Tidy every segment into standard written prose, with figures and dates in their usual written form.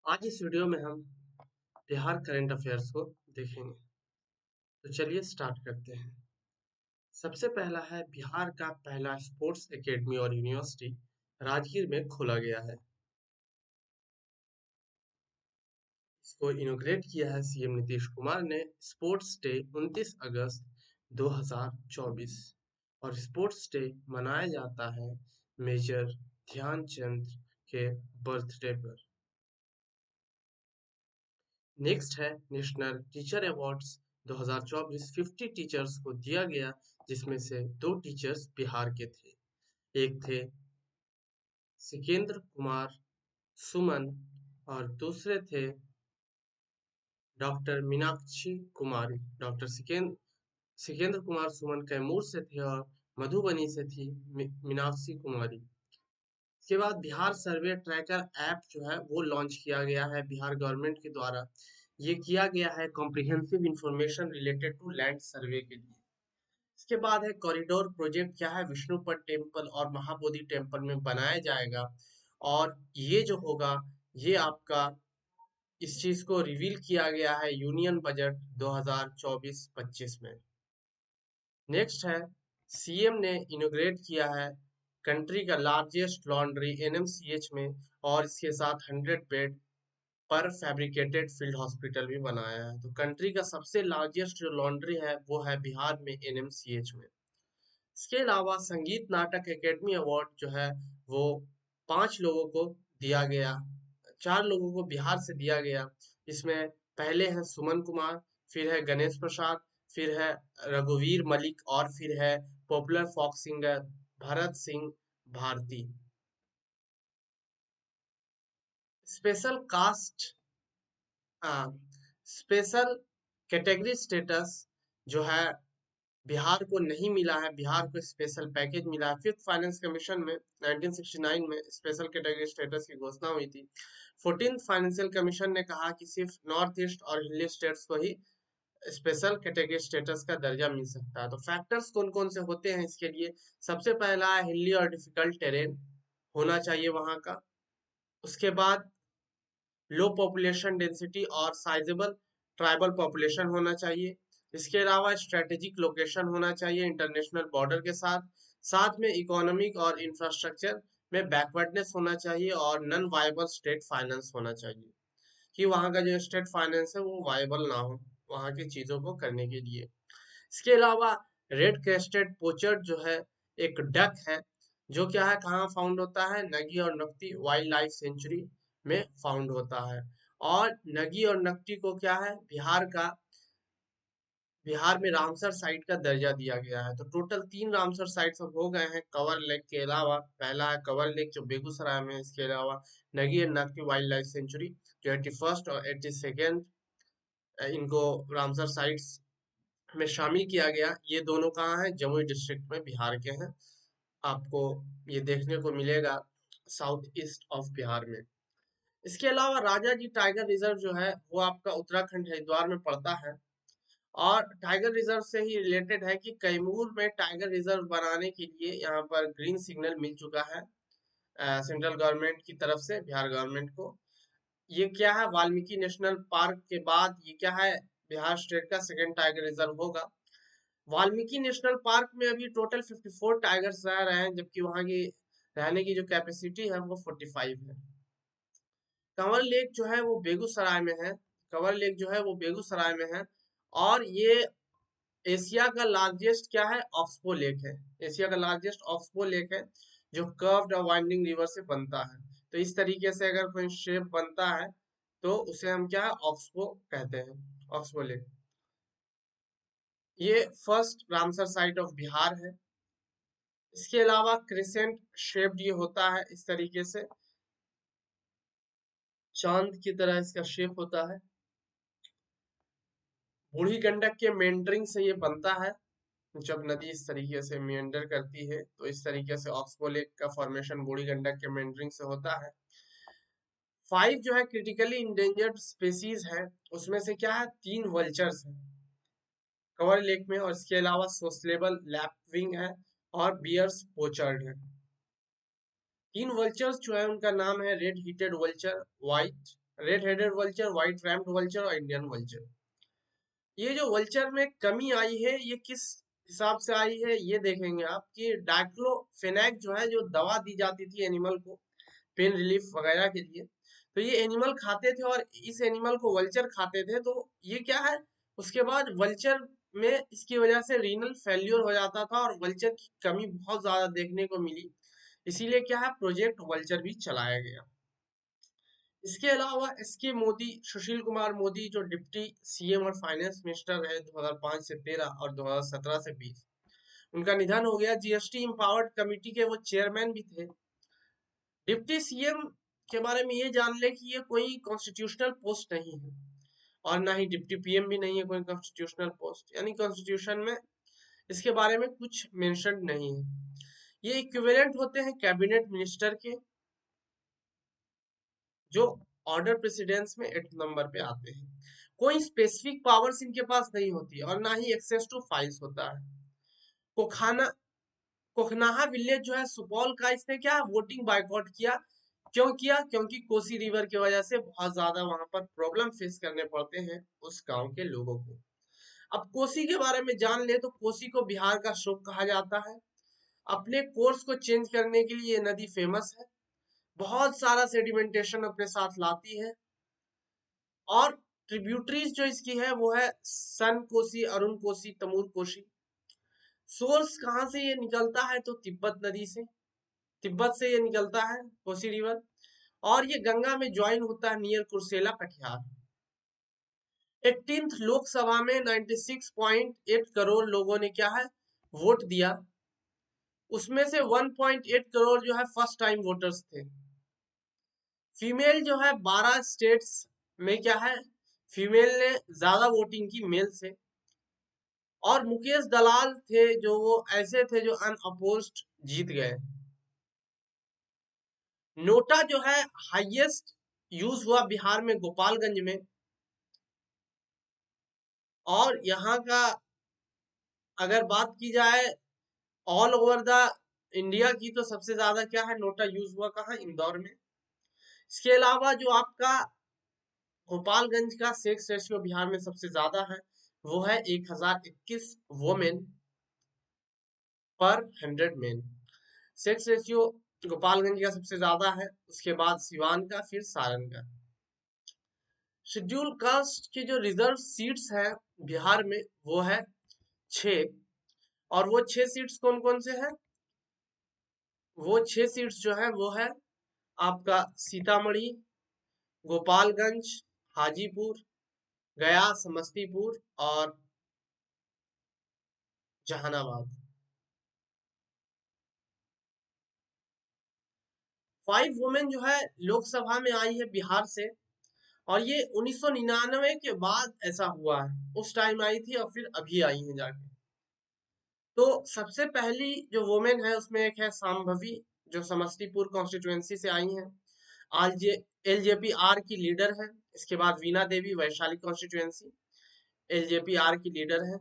आज इस वीडियो में हम बिहार करंट अफेयर्स को देखेंगे। तो चलिए स्टार्ट करते हैं। सबसे पहला है बिहार का पहला स्पोर्ट्स एकेडमी और यूनिवर्सिटी राजगीर में खोला गया है। इसको इनॉग्रेट किया है सीएम नीतीश कुमार ने स्पोर्ट्स डे 29 अगस्त 2024 और स्पोर्ट्स डे मनाया जाता है मेजर ध्यानचंद के बर्थडे पर। नेक्स्ट है नेशनल टीचर अवार्ड्स 2024 50 टीचर्स को दिया गया, जिसमें से 2 टीचर्स बिहार के थे। एक थे सिकेंद्र कुमार सुमन और दूसरे थे डॉक्टर मीनाक्षी कुमारी। डॉक्टर सिकेंद्र कुमार सुमन कैमूर से थे और मधुबनी से थी मीनाक्षी कुमारी। इसके बाद बिहार सर्वे ट्रैकर ऐप जो है वो लॉन्च किया गया है बिहार गवर्नमेंट के द्वारा। ये किया गया है comprehensive information related to land survey के लिए। इसके बाद है कॉरिडोर प्रोजेक्ट क्या है विष्णुपद टेम्पल और महाबोधि टेम्पल में बनाया जाएगा, और ये जो होगा ये आपका इस चीज को रिवील किया गया है यूनियन बजट 2024-25 में। नेक्स्ट है सीएम ने इनोग्रेट किया है कंट्री का लार्जेस्ट लॉन्ड्री एनएमसीएच में, और इसके साथ 100 बेड पर फैब्रिकेटेड फील्ड हॉस्पिटल भी बनाया है। तो कंट्री का सबसे लार्जेस्ट जो लॉन्ड्री है वो है बिहार में एनएमसीएच में। इसके अलावा संगीत नाटक एकेडमी अवार्ड जो है वो 5 लोगों को दिया गया, 4 लोगों को बिहार से दिया गया। इसमें पहले हैं सुमन कुमार, फिर है गणेश प्रसाद, फिर है रघुवीर मलिक और फिर है popular folk singer Bharat Singh Bharti. Special cast special category status जो है बिहार को नहीं मिला है, बिहार को स्पेशल पैकेज मिला है। फिफ्थ फाइनेंस कमीशन में 1969 में स्पेशल कैटेगरी स्टेटस की घोषणा हुई थी। 14th फाइनेंशियल कमीशन ने कहा कि सिर्फ नॉर्थ ईस्ट और हिली स्टेट्स को ही स्पेशल कैटेगरी स्टेटस का दर्जा मिल सकता है। तो फैक्टर्स कौन कौन से होते हैं इसके लिए? सबसे पहला है हिली और डिफिकल्ट टेरेन होना चाहिए वहां का। उसके बाद लो पॉपुलेशन डेंसिटी और साइजेबल ट्राइबल पॉपुलेशन होना चाहिए। इसके अलावा स्ट्रेटेजिक लोकेशन होना चाहिए इंटरनेशनल बॉर्डर के साथ। साथ में इकोनॉमिक और इंफ्रास्ट्रक्चर में बैकवर्डनेस होना चाहिए और नॉन वायबल स्टेट फाइनेंस होना चाहिए, कि वहाँ का जो स्टेट फाइनेंस है वो वायबल ना हो वहाँ की चीजों को करने के लिए। इसके अलावा रेड क्रेस्टेड पोचर जो है एक डक है, जो क्या है कहाँ फाउंड होता है? नगी और नकटी वाइल्ड लाइफ सेंचुरी में फाउंड होता है। और नगी और नकटी को क्या है बिहार में रामसर साइट का दर्जा दिया गया है। तो टोटल 3 रामसर साइट्स अब हो गए हैं कवर लेक के अलावा। पहला है कवर लेक जो बेगूसराय में है, इसके अलावा नगी और नकटी वाइल्ड लाइफ सेंचुरी जो 81st और 82nd इनको रामसर साइट्स में शामिल किया गया। ये दोनों कहाँ हैं? जमुई डिस्ट्रिक्ट में बिहार के हैं। आपको ये देखने को मिलेगा साउथ ईस्ट ऑफ बिहार में। इसके अलावा राजा जी टाइगर रिजर्व जो है वो आपका उत्तराखंड हरिद्वार में पड़ता है, और टाइगर रिजर्व से ही रिलेटेड है कि कैमूर में टाइगर रिजर्व बनाने के लिए यहाँ पर ग्रीन सिग्नल मिल चुका है सेंट्रल गवर्नमेंट की तरफ से बिहार गवर्नमेंट को। ये क्या है वाल्मीकि नेशनल पार्क के बाद ये क्या है बिहार स्टेट का सेकेंड टाइगर रिजर्व होगा। वाल्मीकि नेशनल पार्क में अभी टोटल 54 टाइगर्स रह रहे हैं, जबकि वहां की रहने की जो कैपेसिटी है वो 45 है। कंवर लेक जो है वो बेगूसराय में है। कंवर लेक जो है वो बेगूसराय में है, और ये एशिया का लार्जेस्ट क्या है ऑक्सबो लेक है। एशिया का लार्जेस्ट ऑक्सबो लेक है जो कर्व्ड और वाइंडिंग रिवर से बनता है। तो इस तरीके से अगर कोई शेप बनता है तो उसे हम क्या है ऑक्सबो कहते हैं, ऑक्सबो लेक। ये first Ramsar site of Bihar है। इसके अलावा क्रिसेंट शेप्ड ये होता है इस तरीके से, चांद की तरह इसका शेप होता है। बूढ़ी गंडक के मेंडरिंग से ये बनता है। जब नदी इस तरीके से मेंडर करती है तो इस तरीके से ऑक्सबो लेक का फॉर्मेशन बूढ़ी गंडक के मेंडरिंग से होता है। 5 जो है क्रिटिकली इंडेंजर्ड स्पेसीज है, उसमें से क्या है 3 वल्चर्स हैं कवर लेक में, और इसके अलावा सोसलेबल लैपविंग है और बियर्स पोचर्ड है। 3 वल्चर्स जो है उनका नाम है red heated vulture, white red headed vulture, white rumped vulture और इंडियन वल्चर। ये जो वल्चर में कमी आई है ये किस हिसाब से आई है ये देखेंगे आप कि डाइक्लोफेनेक जो है, जो दवा दी जाती थी एनिमल को पेन रिलीफ वगैरह के लिए, तो ये एनिमल खाते थे और इस एनिमल को वल्चर खाते थे, तो ये क्या है, उसके बाद वल्चर में इसकी वजह से रीनल फेल्योर हो जाता था और वल्चर की कमी बहुत ज्यादा देखने को मिली। इसीलिए क्या है, प्रोजेक्ट वल्चर भी चलाया गया। इसके अलावा एस के मोदी, सुशील कुमार मोदी, जो डिप्टी सीएम और फाइनेंस मिनिस्टर रहे 2005 से 13 और 2017 से 20, उनका निधन हो गया। जीएसटी इम्पावर्ड कमेटी के वो चेयरमैन भी थे। डिप्टी सीएम के बारे में ये जान ले कि ये कोई कॉन्स्टिट्यूशनल पोस्ट नहीं है और ना ही डिप्टी पीएम भी नहीं है कोई कॉन्स्टिट्यूशनल पोस्ट, यानी कॉन्स्टिट्यूशन में इसके बारे में कुछ मेंशन नहीं है। ये इक्विवेलेंट होते हैं कैबिनेट मिनिस्टर के, जो ऑर्डर प्रेसिडेंस में 8 नंबर पे आते हैं। कोई स्पेसिफिक पावर्स इनके पास नहीं होती और ना ही एक्सेस टू फाइल्स होता है। कोखाना कोखनाहा विलेज जो है सुपौल का, इसने क्या वोटिंग बाइकआउट किया। क्यों किया? क्योंकि कोसी रिवर की वजह से बहुत ज्यादा वहां पर प्रॉब्लम फेस करने पड़ते हैं उस गांव के लोगों को। अब कोसी के बारे में जान ले तो कोसी को बिहार का शोक कहा जाता है। अपने कोर्स को चेंज करने के लिए ये नदी फेमस है, बहुत सारा सेडिमेंटेशन अपने साथ लाती है। और ट्रिब्यूटरीज जो इसकी है वो है सन कोसी, अरुण कोसी, तमूर कोसी। सोर्स कहाँ से ये निकलता है तो तिब्बत नदी से, तिब्बत से ये निकलता है कोसी रिवर, और ये गंगा में ज्वाइन होता है नियर कुर्सेला कटिहार। 18th लोकसभा में 96.8 करोड़ लोगों ने क्या है वोट दिया, उसमें से 1.8 करोड़ जो है फर्स्ट टाइम वोटर्स थे। फीमेल जो है 12 स्टेट्स में क्या है, फीमेल ने ज्यादा वोटिंग की मेल से। और मुकेश दलाल थे जो वो ऐसे थे जो अनअपोज्ड जीत गए। नोटा जो है हाईएस्ट यूज हुआ बिहार में गोपालगंज में, और यहाँ का अगर बात की जाए ऑल ओवर द इंडिया की तो सबसे ज्यादा क्या है नोटा यूज हुआ कहाँ, इंदौर में। इसके अलावा जो आपका गोपालगंज का सेक्स रेशियो बिहार में सबसे ज्यादा है, वो है 1021 वोमेन पर 100 मेन। सेक्स रेशियो गोपालगंज का सबसे ज्यादा है, उसके बाद सिवान का, फिर सारण का। शेड्यूल कास्ट की जो रिजर्व सीट्स है बिहार में वो है 6, और वो 6 सीट्स कौन कौन से हैं, वो 6 सीट्स जो है वो है आपका सीतामढ़ी, गोपालगंज, हाजीपुर, गया, समस्तीपुर और जहानाबाद। 5 वुमेन जो है लोकसभा में आई है बिहार से, और ये 1999 के बाद ऐसा हुआ है, उस टाइम आई थी और फिर अभी आई है जाके। तो सबसे पहली जो वुमेन है उसमें एक है सांभवी, जो समस्तीपुर कॉन्स्टिट्यूएंसी से आई हैं। आरजे एलजेपी आर की लीडर है। इसके बाद Veena Devi, Vaishali constituency, LJP R की लीडर है।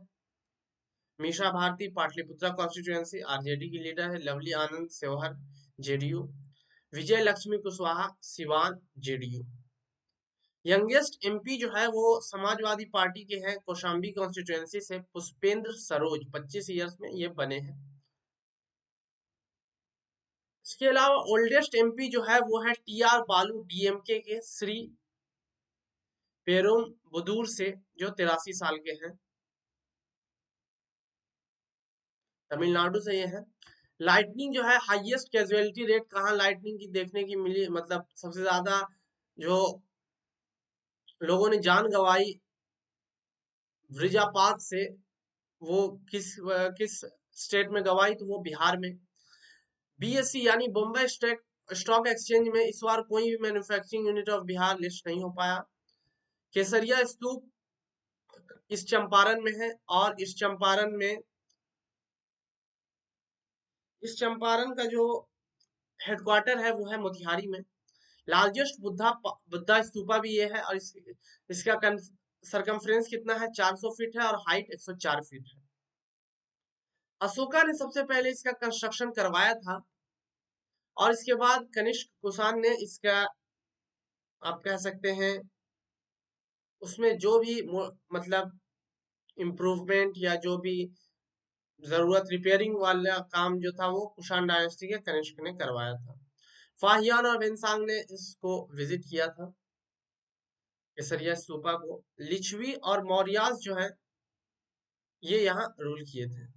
मीशा भारती, पाटलिपुत्रा कॉन्स्टिट्यूएंसी, आरजेडी की लीडर है। Lovely Anand, Sheohar, JDU. Vijay Lakshmi Kushwaha, Siwan, JDU. Youngest MP जो है वो समाजवादी पार्टी के हैं, कौशाम्बी कॉन्स्टिट्यूएंसी से, पुष्पेंद्र सरोज, 25 ईयर्स में ये बने हैं। इसके अलावा ओल्डेस्ट एमपी जो है वो है टीआर बालू, डीएमके के, श्री पेरुम बुदूर से, जो 83 साल के हैं, तमिलनाडु से ये है। लाइटनिंग जो है हाईएस्ट कैजुअलिटी रेट कहाँ लाइटनिंग की देखने की मिली, मतलब सबसे ज्यादा जो लोगों ने जान गंवाई वृजापात से, वो किस स्टेट में गंवाई, तो वो बिहार में। बीएससी यानी बॉम्बे स्टॉक एक्सचेंज में इस बार कोई भी manufacturing unit of Bihar list नहीं हो पाया। केसरिया स्तूप इस चंपारण में है, और इस चंपारण का जो हेडक्वार्टर है वो है मोतिहारी में। लार्जेस्ट बुद्धा स्तूपा भी ये है, और इसका सरकमफ्रेंस कितना है, 400 फीट है, और हाइट 104 फीट है। अशोका ने सबसे पहले इसका कंस्ट्रक्शन करवाया था, और इसके बाद कनिष्क कुषाण ने इसका आप कह सकते हैं उसमें जो भी मतलब इम्प्रूवमेंट या जो भी जरूरत रिपेयरिंग वाला काम जो था वो कुषाण डायनेस्टी के कनिष्क ने करवाया था। फाहियान और वेनसांग ने इसको विजिट किया था, केसरिया स्तूपा को। लिच्छवी और मौर्यास जो है ये यहाँ रूल किए थे।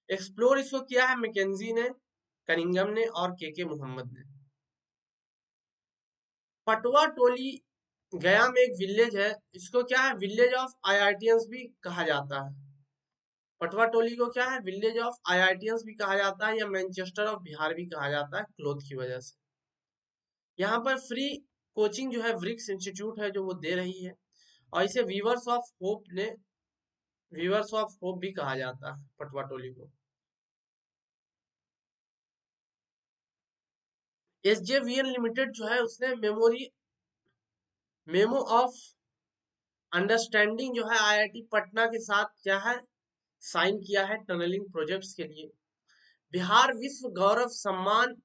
एक्सप्लोर इसको किया है मैकेंजी ने, कनिंगम ने और के मोहम्मद ने। पटवा टोली गया में एक विलेज है, इसको क्या है विलेज ऑफ आईआईटियंस भी कहा जाता है। पटवा टोली को क्या है विलेज ऑफ आईआईटियंस भी कहा जाता है या मैनचेस्टर ऑफ बिहार भी कहा जाता है क्लोथ की वजह से। यहाँ पर फ्री कोचिंग जो है ब्रिक्स इंस्टीट्यूट है जो वो दे रही है, और इसे वीवर्स ऑफ होप भी कहा जाता है पटवा टोली को। एसजेवीएन लिमिटेड जो है उसने मेमो ऑफ अंडरस्टैंडिंग जो है आईआईटी पटना के साथ क्या है साइन किया है टनलिंग प्रोजेक्ट्स के लिए। बिहार विश्व गौरव सम्मान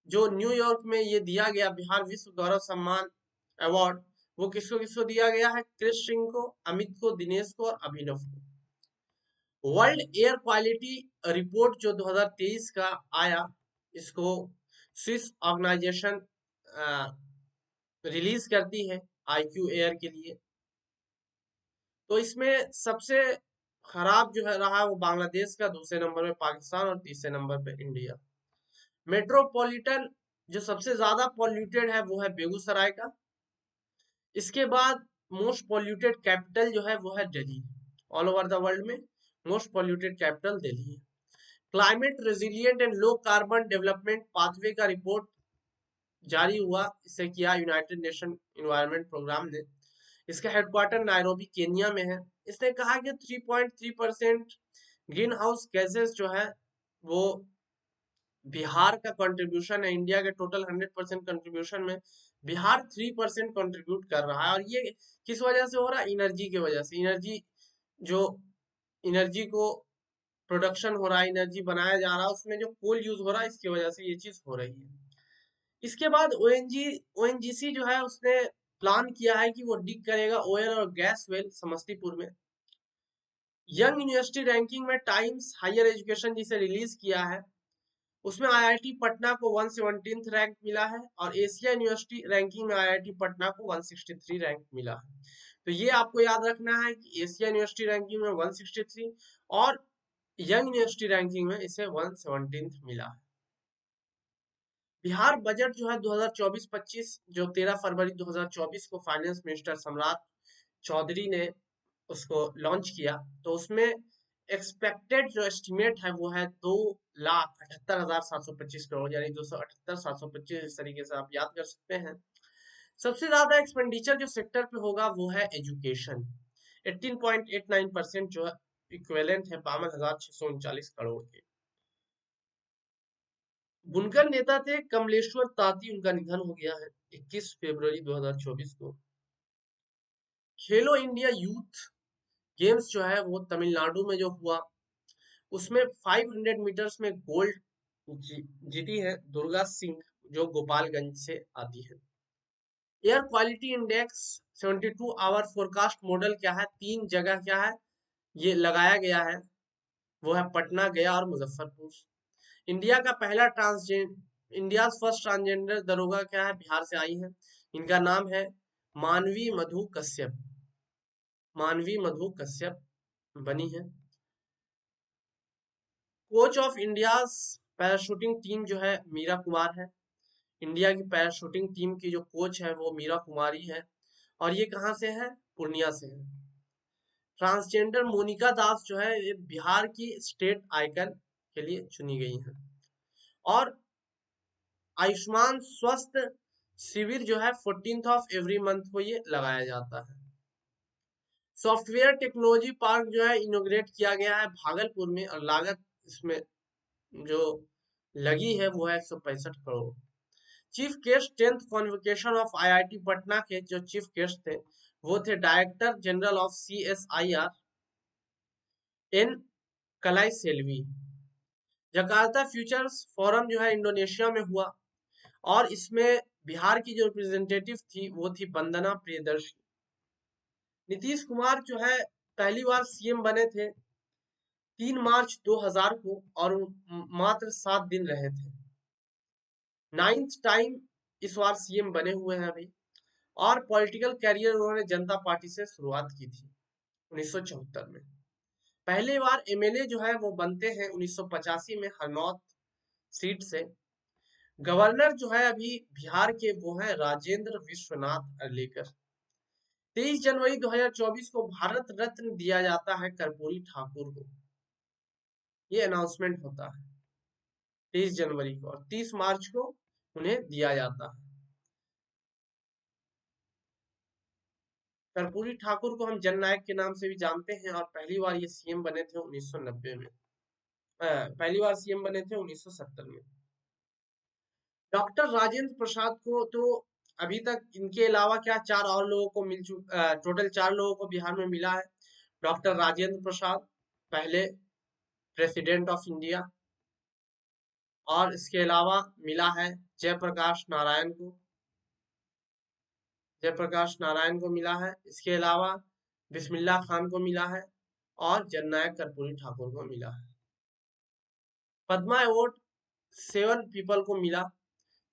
जो न्यूयॉर्क में ये दिया गया, बिहार विश्व गौरव सम्मान अवार्ड, वो किसको किसको दिया गया है, क्रिश सिंह को, अमित को, दिनेश को और अभिनव को। वर्ल्ड एयर क्वालिटी रिपोर्ट जो 2023 का आया, इसको स्विस ऑर्गेनाइजेशन रिलीज करती है आईक्यू एयर के लिए। तो इसमें सबसे खराब जो है रहा वो बांग्लादेश का, दूसरे नंबर पे पाकिस्तान और तीसरे नंबर पे इंडिया। मेट्रोपॉलिटन जो सबसे ज्यादा पॉल्यूटेड है वो है बेगूसराय का। इसके बाद मोस्ट पॉल्यूटेड कैपिटल जो है वो है Delhi. All over the world में मोस्ट पॉल्यूटेड कैपिटल दिल्ली है। Climate resilient and low carbon development pathway का रिपोर्ट जारी हुआ, इसे किया यूनाइटेड नेशन इन्वायरमेंट प्रोग्राम ने। इसका हेडक्वार्टर नायरोबी केनिया में है। इसने कहा कि 3.3% ग्रीन हाउस गैसेस जो है वो बिहार का कंट्रीब्यूशन है। इंडिया के टोटल 100% कंट्रीब्यूशन में बिहार 3% कंट्रीब्यूट कर रहा है। और ये किस वजह से हो रहा है, एनर्जी की वजह से। जो एनर्जी को प्रोडक्शन हो रहा है, एनर्जी बनाया जा रहा है, उसमें जो कोल यूज हो रहा है, इसकी वजह से ये चीज हो रही है। इसके बाद ओएनजीसी जो है उसने प्लान किया है कि वो डिग करेगा ऑयल और गैस वेल समस्तीपुर में। यंग यूनिवर्सिटी रैंकिंग में टाइम्स हायर एजुकेशन जिसे रिलीज किया है, उसमें आईआईटी पटना को 117th रैंक मिला है, और एशिया यूनिवर्सिटी रैंकिंग में आईआईटी पटना को 163 रैंक मिला है। तो ये आपको याद रखना है कि एशिया यूनिवर्सिटी रैंकिंग में 163 और यंग यूनिवर्सिटी रैंकिंग में इसे 117th मिला है। बिहार बजट जो है 2024-25 जो 13 फरवरी 2024 को फाइनेंस मिनिस्टर सम्राट चौधरी ने उसको लॉन्च किया, तो उसमें एक्सपेक्टेड जो एस्टिमेट है वो है 2,78,725 करोड़, यानी 278,725, इस तरीके से आप याद कर सकते हैं। सबसे ज्यादा एक्सपेंडिचर जो सेक्टर पे होगा वो है एजुकेशन, 18.89% जो है इक्विवेलेंट है 52,639 करोड़ के। बुनकर नेता थे कमलेश्वर ताती, उनका निधन हो गया है 21 फरवरी 2024 को। खेलो इंडिया यूथ गेम्स जो है वो तमिलनाडु में जो हुआ, उसमें 500 मीटर्स में गोल्ड जीती है दुर्गा सिंह, जो गोपालगंज से आती है। Air quality index 72 hour forecast model क्या है, 3 जगह क्या है ये लगाया गया है, वो है पटना, गया और मुजफ्फरपुर। इंडिया का पहला इंडिया फर्स्ट ट्रांसजेंडर दरोगा क्या है, बिहार से आई है। इनका नाम है मानवी मधु कश्यप। मानवी मधु कश्यप बनी है। Coach of India parachuting team जो है मीरा कुमार है। इंडिया की पैराशूटिंग टीम की जो कोच है वो मीरा कुमारी है, और ये कहाँ से है, पूर्णिया से है। ट्रांसजेंडर मोनिका दास जो है ये बिहार की स्टेट आइकन के लिए चुनी गई है। और आयुष्मान स्वस्थ शिविर जो है 14th ऑफ एवरी मंथ को ये लगाया जाता है। सॉफ्टवेयर टेक्नोलॉजी पार्क जो है इनोग्रेट किया गया है भागलपुर में, और लागत इसमें जो लगी है वो है 165 crore. Chief guest 10th convocation of IIT Patna के जो चीफ गेस्ट थे वो थे director general of CSIR N Kalai Selvi. Jakarta futures forum जो है इंडोनेशिया में हुआ, और इसमें बिहार की जो रिप्रेजेंटेटिव थी वो थी वंदना प्रियदर्शी। नीतीश कुमार जो है पहली बार सीएम बने थे 3 मार्च 2000 को, और मात्र 7 दिन रहे थे। 9th टाइम इस बार सीएम बने हुए हैं अभी। और पॉलिटिकल कैरियर उन्होंने जनता पार्टी से शुरुआत की थी 1974 में। पहली बार एमएलए जो है वो बनते हैं 1985 में हरनौत सीट से। गवर्नर जो है अभी बिहार के वो हैं राजेंद्र विश्वनाथ अर्लेकर। 23 जनवरी 2024 को भारत रत्न दिया जाता है कर्पूरी ठाकुर को। ये अनाउंसमेंट होता है 23 जनवरी को, और 30 मार्च को उन्हें दिया जाता है। कर्पूरी ठाकुर को हम जननायक के नाम से भी जानते हैं, और पहली बार ये सीएम बने थे 1990 में। पहली बार सीएम बने थे 1970 में। डॉक्टर राजेंद्र प्रसाद को तो अभी तक इनके अलावा क्या 4 और लोगों को टोटल 4 लोगों को बिहार में मिला है। डॉक्टर राजेंद्र प्रसाद पहले प्रेसिडेंट ऑफ इंडिया, और इसके अलावा मिला है जयप्रकाश नारायण को। जयप्रकाश नारायण को मिला है। इसके अलावा बिस्मिल्लाह खान को मिला है, और जननायक कर्पूरी ठाकुर को मिला है। पद्मा अवार्ड 7 पीपल को मिला।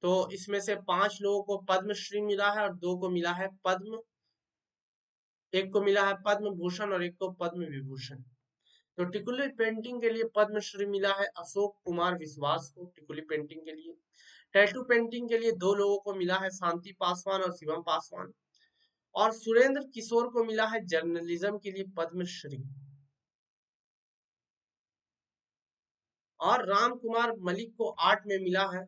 तो इसमें से 5 लोगों को पद्मश्री मिला है, और 2 को मिला है पद्म, एक को मिला है पद्म भूषण, और एक को पद्म विभूषण। तो टिकुली पेंटिंग के लिए पद्मश्री मिला है अशोक कुमार विश्वास को, टिकुली पेंटिंग के लिए। टैटू पेंटिंग के लिए 2 लोगों को मिला है, शांति पासवान और शिवम पासवान। और सुरेंद्र किशोर को मिला है जर्नलिज्म के लिए पद्मश्री। और राम कुमार मलिक को आर्ट में मिला है,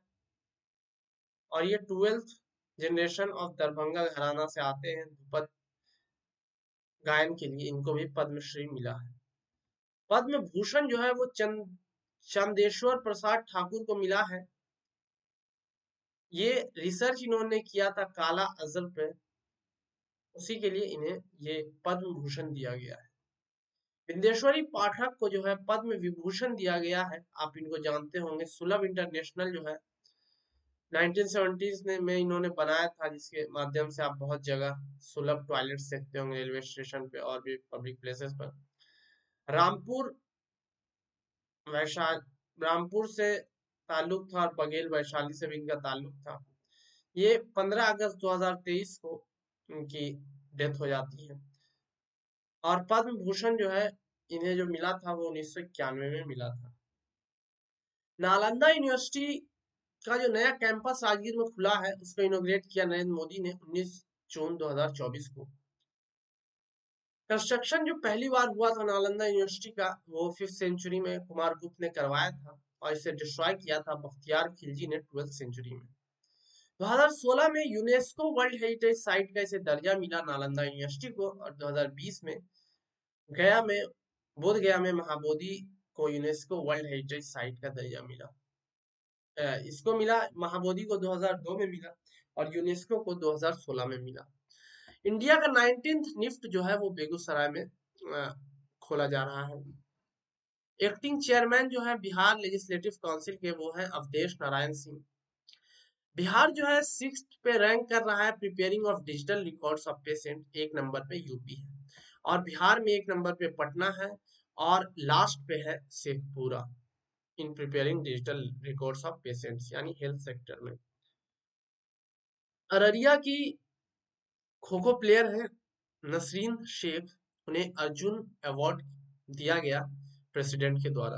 और ये 12th जनरेशन ऑफ दरभंगा घराना से आते हैं। ध्रुपद गायन के लिए इनको भी पद्मश्री मिला है। पद्म भूषण जो है वो चंदेश्वर प्रसाद ठाकुर को मिला है। ये रिसर्च इन्होंने किया था काला अजहर पे, उसी के लिए इन्हें ये पद्म भूषण दिया गया है। विंदेश्वरी पाठक को जो है पद्म विभूषण दिया गया है। आप इनको जानते होंगे, सुलभ इंटरनेशनल जो है 1970s में इन्होंने बनाया था, जिसके माध्यम से आप बहुत जगह सुलभ टॉयलेट देखते होंगे, रेलवे स्टेशन पे और भी पब्लिक प्लेसेस पर। रामपुर वैशाली, रामपुर से ताल्लुक था, और बघेल वैशाली से भी इनका ताल्लुक था। ये 15 अगस्त 2023 को इनकी डेथ हो जाती है। और पद्म भूषण जो है इन्हें जो मिला था वो 1991 में मिला था। नालंदा यूनिवर्सिटी का जो नया कैंपस राजगीर में खुला है, उसको इनोग्रेट किया नरेंद्र मोदी ने 19 जून 2024 को। कंस्ट्रक्शन जो पहली बार हुआ था नालंदा यूनिवर्सिटी का, वो 5th सेंचुरी में कुमार गुप्त ने करवाया था, और इसे डिस्ट्रॉय किया था बख्तियार खिलजी ने 12th सेंचुरी में। 2016 में यूनेस्को वर्ल्ड हेरिटेज साइट का इसे दर्जा मिला नालंदा यूनिवर्सिटी को, और 2020 में गया में बोध गया में महाबोधि को यूनेस्को वर्ल्ड हेरिटेज साइट का दर्जा मिला। इसको मिला, महाबोधि को 2002 में मिला, और यूनेस्को को 2016 में मिला। इंडिया का 19th निफ्ट जो है वो बेगूसराय में खोला जा रहा है। एक्टिंग चेयरमैन जो है बिहार लेजिस्लेटिव काउंसिल के, वो है अवधेश नारायण सिंह। बिहार जो है 6th पे रैंक कर रहा है preparing of digital records of patient. 1 number पे यूपी है, और बिहार में 1 नंबर पे पटना है, और लास्ट पे है Sheikhpura in preparing digital records of patients, यानी हेल्थ सेक्टर में। अररिया की खो खो प्लेयर है नसरीन शेख, उन्हें अर्जुन अवार्ड दिया गया प्रेसिडेंट के द्वारा।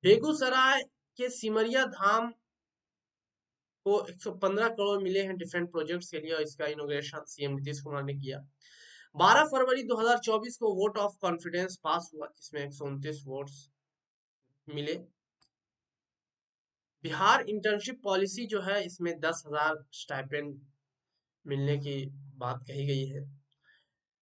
बेगूसराय के सिमरिया धाम को 115 करोड़ मिले हैं डिफरेंट प्रोजेक्ट्स के लिए, और इसका इनोग्रेशन सीएम नीतीश कुमार ने किया। 12 फरवरी 2024 को वोट ऑफ कॉन्फिडेंस पास हुआ, जिसमें 129 वोट्स मिले। बिहार इंटर्नशिप पॉलिसी जो है, इसमें 10,000 स्टाइपेंड मिलने की बात कही गई है।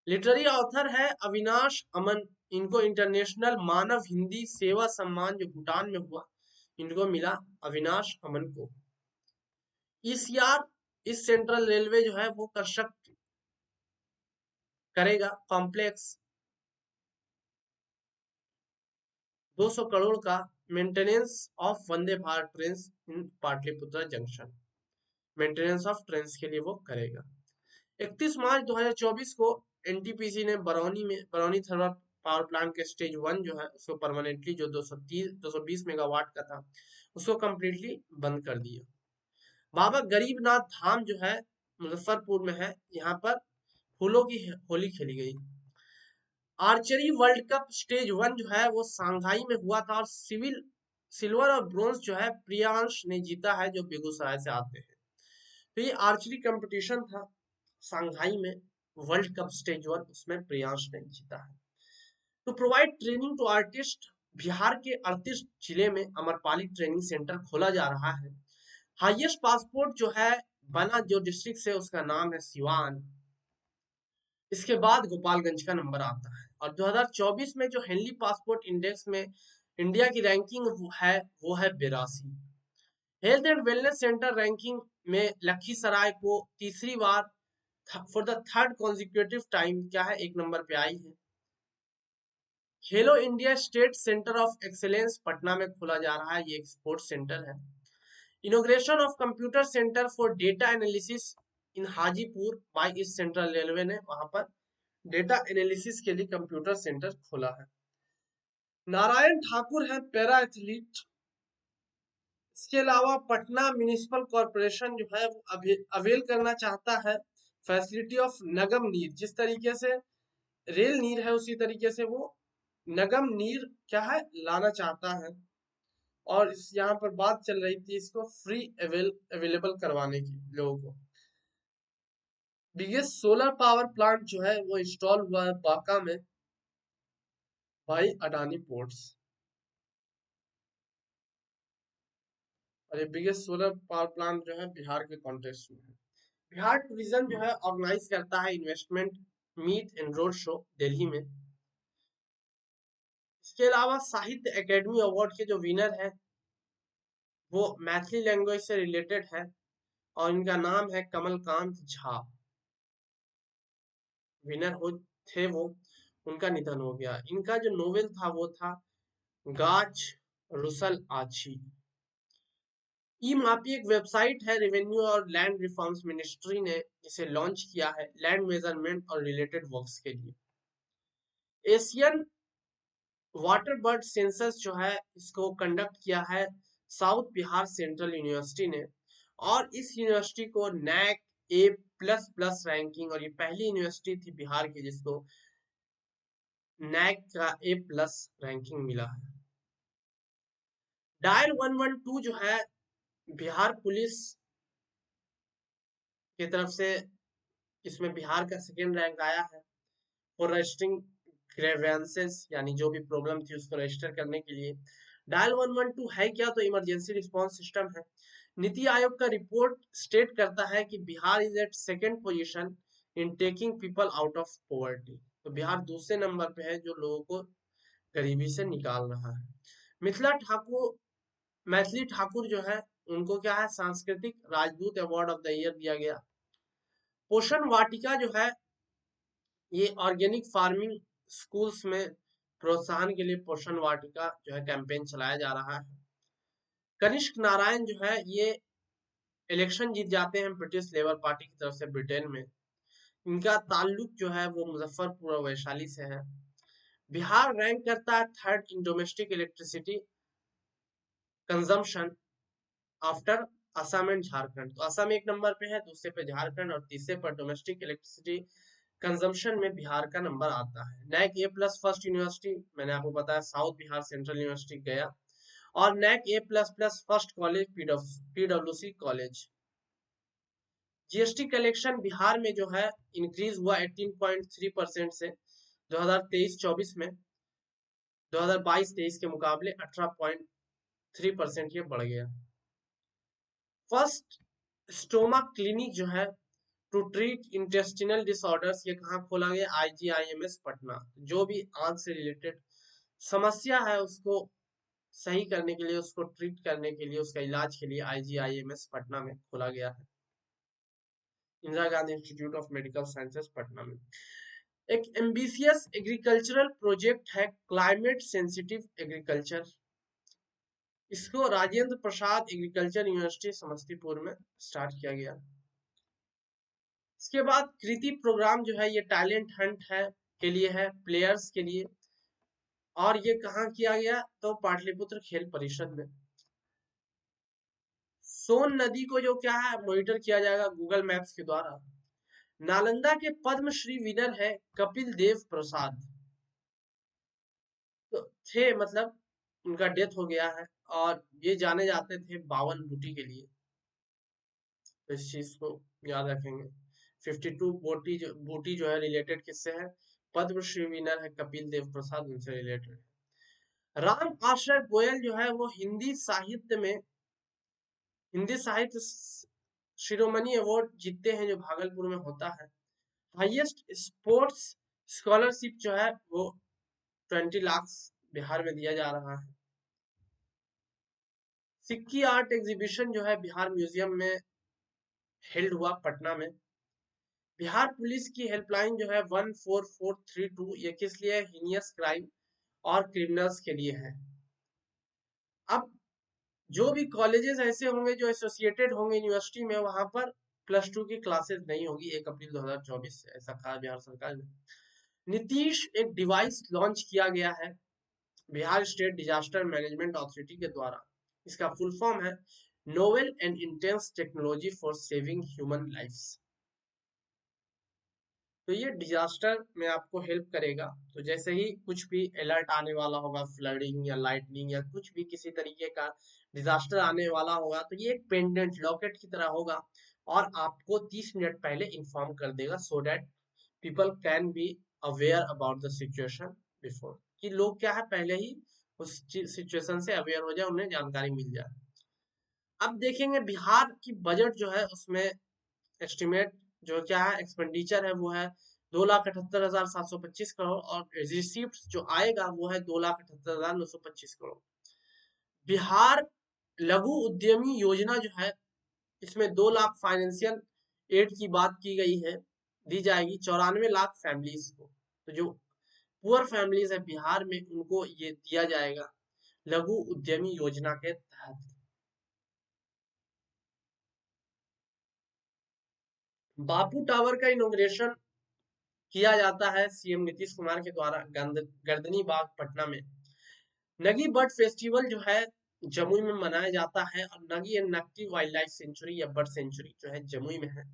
लिटरेरी ऑथर है अविनाश अमन, इनको इंटरनेशनल मानव हिंदी सेवा सम्मान जो भूटान में हुआ, इनको मिला अविनाश अमन को। ईसीआर इस सेंट्रल रेलवे जो है वो कंस्ट्रक्ट करेगा कॉम्प्लेक्स 200 करोड़ का maintenance of Vande Bharat train in Pataliputra junction. Maintenance of trains के लिए वो करेगा। 31 मार्च 2024 को एनटीपीसी ने बरौनी थर्मल पावर प्लांट के स्टेज 1 जो है उसको परमानेंटली, जो 220 मेगावाट का था, उसको कम्प्लीटली बंद कर दिया। बाबा गरीबनाथ धाम जो है मुजफ्फरपुर में है, यहाँ पर फूलों की होली खेली गई। आर्चरी वर्ल्ड कप स्टेज 1 जो है वो सांघाई में हुआ था, और सिल्वर और ब्रोंज जो है प्रियांश ने जीता है, जो बेगूसराय से आते हैं। तो ये आर्चरी कंपटीशन था सांघाई में, वर्ल्ड कप स्टेज 1, उसमें प्रियांश ने जीता है। To provide training to artist, Bihar के 38 जिले में अमरपाली ट्रेनिंग सेंटर खोला जा रहा है। हाईएस्ट पासपोर्ट जो है बना जो डिस्ट्रिक्ट से, उसका नाम है सिवान। इसके बाद गोपालगंज का नंबर आता है। और 2024 में जो हेनली पासपोर्ट इंडेक्स में इंडिया की रैंकिंग है वो है 82। Health and wellness centre ranking में लखीसराय को तीसरी बार for the third consecutive time क्या है, एक नंबर पे आई है। Khelo India state centre of excellence Patna में खोला जा रहा है, ये एक स्पोर्ट्स सेंटर है। Inauguration of computer centre for data analysis in Hajipur by East Central Railway ने वहां पर डेटा एनालिसिस के लिए कंप्यूटर सेंटर खोला है। नारायण ठाकुर है पैरा एथलीट। इसके अलावा पटना म्यूनिसिपल कॉरपोरेशन जो है वो अवेल करना चाहता है फैसिलिटी ऑफ नगम नीर। जिस तरीके से रेल नीर है उसी तरीके से वो नगम नीर क्या है लाना चाहता है, और इस यहाँ पर बात चल रही थी इसको फ्री अवेलेबल करवाने की लोगों को। बिगेस्ट सोलर पावर प्लांट जो है वो इंस्टॉल हुआ है बांका में बाई अडानी पोर्ट्स। और ये बिगेस्ट सोलर पावर प्लांट जो है बिहार के कॉन्टेक्स्ट में है। बिहार टूरिज्म जो है ऑर्गेनाइज करता है investment meet and road show Delhi में। इसके अलावा साहित्य एकेडमी अवार्ड के जो विनर है वो मैथिली लैंग्वेज से रिलेटेड है, और इनका नाम है कमलकांत झा। विनर हो थे वो, उनका निधन हो गया। इनका जो नोवेल था वो था गाछ रुसल आछी। ई मापी एक वेबसाइट है, रेवेन्यू और लैंड रिफॉर्म्स मिनिस्ट्री ने इसे लॉन्च किया है लैंड मेजरमेंट और रिलेटेड वर्क्स के लिए। एशियन वाटर बर्ड सेंसस जो है इसको कंडक्ट किया है साउथ बिहार सेंट्रल यूनिवर्सिटी ने, और इस यूनिवर्सिटी को नैक A++ रैंकिंग, और ये पहली यूनिवर्सिटी थी बिहार की जिसको नैक का A+ रैंकिंग मिला है। डायल 112 जो है बिहार पुलिस की तरफ से, इसमें बिहार का सेकेंड रैंक आया है फॉर रजिस्टरिंग ग्रेवेंसेस, यानी जो भी प्रॉब्लम थी उसको रजिस्टर करने के लिए। डायल 112 है क्या, तो इमरजेंसी रिस्पांस सिस्टम है। नीति आयोग का रिपोर्ट स्टेट करता है कि Bihar is at second position in taking people out of poverty. तो बिहार दूसरे नंबर पे है जो लोगों को गरीबी से निकाल रहा है। मिथिला ठाकुर मैथिली ठाकुर जो है उनको क्या है सांस्कृतिक राजदूत अवार्ड ऑफ द ईयर दिया गया। पोषण वाटिका जो है ये ऑर्गेनिक फार्मिंग स्कूल्स में प्रोत्साहन के लिए पोषण वाटिका जो है कैंपेन चलाया जा रहा है। कनिष्क नारायण जो है ये इलेक्शन जीत जाते हैं ब्रिटिश लेबर पार्टी की तरफ से ब्रिटेन में। इनका ताल्लुक जो है वो मुजफ्फरपुर और वैशाली से है। बिहार रैंक करता है third in domestic electricity consumption after Assam and Jharkhand. तो असम एक नंबर पे है, दूसरे पे झारखंड, और तीसरे पर डोमेस्टिक इलेक्ट्रिसिटी कंजम्पशन में बिहार का नंबर आता है। नैक A+ फर्स्ट यूनिवर्सिटी मैंने आपको बताया south Bihar central university Gaya, और NAAC A++ first college PWC college. GST collection Bihar में जो है इंक्रीज हुआ 18.3% से 2023-24 में 2022-23 के मुकाबले 18.3% ये बढ़ गया। फर्स्ट स्टोमा क्लिनिक जो है टू ट्रीट इंटेस्टिनल डिसऑर्डर्स, ये कहाँ खोला गया, IGIMS पटना। जो भी आंत से रिलेटेड समस्या है उसको सही करने के लिए, उसको ट्रीट करने के लिए, उसका इलाज के लिए IGIMS पटना में खोला गया है, Indira Gandhi institute of medical sciences Patna में। एक एम्बिशियस एग्रीकल्चरल प्रोजेक्ट है क्लाइमेट सेंसिटिव एग्रीकल्चर। इसको राजेंद्र प्रसाद एग्रीकल्चर यूनिवर्सिटी समस्तीपुर में स्टार्ट किया गया। इसके बाद कृति प्रोग्राम जो है ये टैलेंट हंट है के लिए है, प्लेयर्स के लिए। और ये कहाँ किया गया तो पाटलिपुत्र खेल परिषद में। सोन नदी को जो क्या है मॉनिटर किया जाएगा गूगल मैप्स के द्वारा। नालंदा के पद्मश्री विनर है कपिल देव प्रसाद, तो थे मतलब उनका डेथ हो गया है। और ये जाने जाते थे बावन बूटी के लिए, तो इस चीज को याद रखेंगे। 52 बूटी जो है रिलेटेड किससे है, पद्मश्री विनर है कपिल देव प्रसाद, उनसे रिलेटेड। राम आश्रय गोयल जो है वो हिंदी साहित्य शिरोमणि अवार्ड जीतते हैं जो भागलपुर में होता है। हाईएस्ट स्पोर्ट्स स्कॉलरशिप जो है वो 20 लाख बिहार में दिया जा रहा है। सिक्की आर्ट एग्जीबिशन जो है बिहार म्यूजियम में हेल्ड हुआ पटना में। बिहार पुलिस की हेल्पलाइन जो है 14432, ये किस लिए है, हीनियस क्राइम और क्रिमिनल्स के लिए है। अब जो भी कॉलेजेस ऐसे होंगे जो एसोसिएटेड होंगे यूनिवर्सिटी में, वहां पर +2 की क्लासेस नहीं होगी 1 अप्रैल 2024 से, ऐसा कहा बिहार सरकार ने। नीतीश एक डिवाइस लॉन्च किया गया है Bihar state disaster management authority के द्वारा। इसका फुल फॉर्म है novel and intense technology for saving human lifes. तो ये डिजास्टर में आपको हेल्प करेगा। तो जैसे ही कुछ भी अलर्ट आने वाला होगा, फ्लडिंग या लाइटनिंग या कुछ भी किसी तरीके का डिजास्टर आने वाला होगा, तो ये एक पेंडेंट लॉकेट की तरह होगा और आपको 30 मिनट पहले इन्फॉर्म कर देगा, so that people can be aware about the situation before, कि लोग क्या है पहले ही उस सिचुएशन से अवेयर हो जाए, उन्हें जानकारी मिल जाए। अब देखेंगे बिहार की बजट जो है उसमें एस्टिमेट जो क्या है एक्सपेंडिचर है वो है 2,78,725 करोड़, और रिसीप्ट जो आएगा वो है 2,78,925 करोड़। बिहार लघु उद्यमी योजना जो है इसमें 2 लाख फाइनेंशियल एड की बात की गई है, दी जाएगी 94 लाख फैमिलीज को। तो जो पुअर फैमिलीज है बिहार में उनको ये दिया जाएगा लघु उद्यमी योजना के तहत। बापू टावर का इनोग्रेशन किया जाता है सीएम नीतीश कुमार के द्वारा गर्दनी बाग पटना में। नगी बर्ड फेस्टिवल जो है जमुई में मनाया जाता है, और नगी एंड नक्टी वाइल्ड लाइफ सेंचुरी या बर्ड सेंचुरी जो है जमुई में है।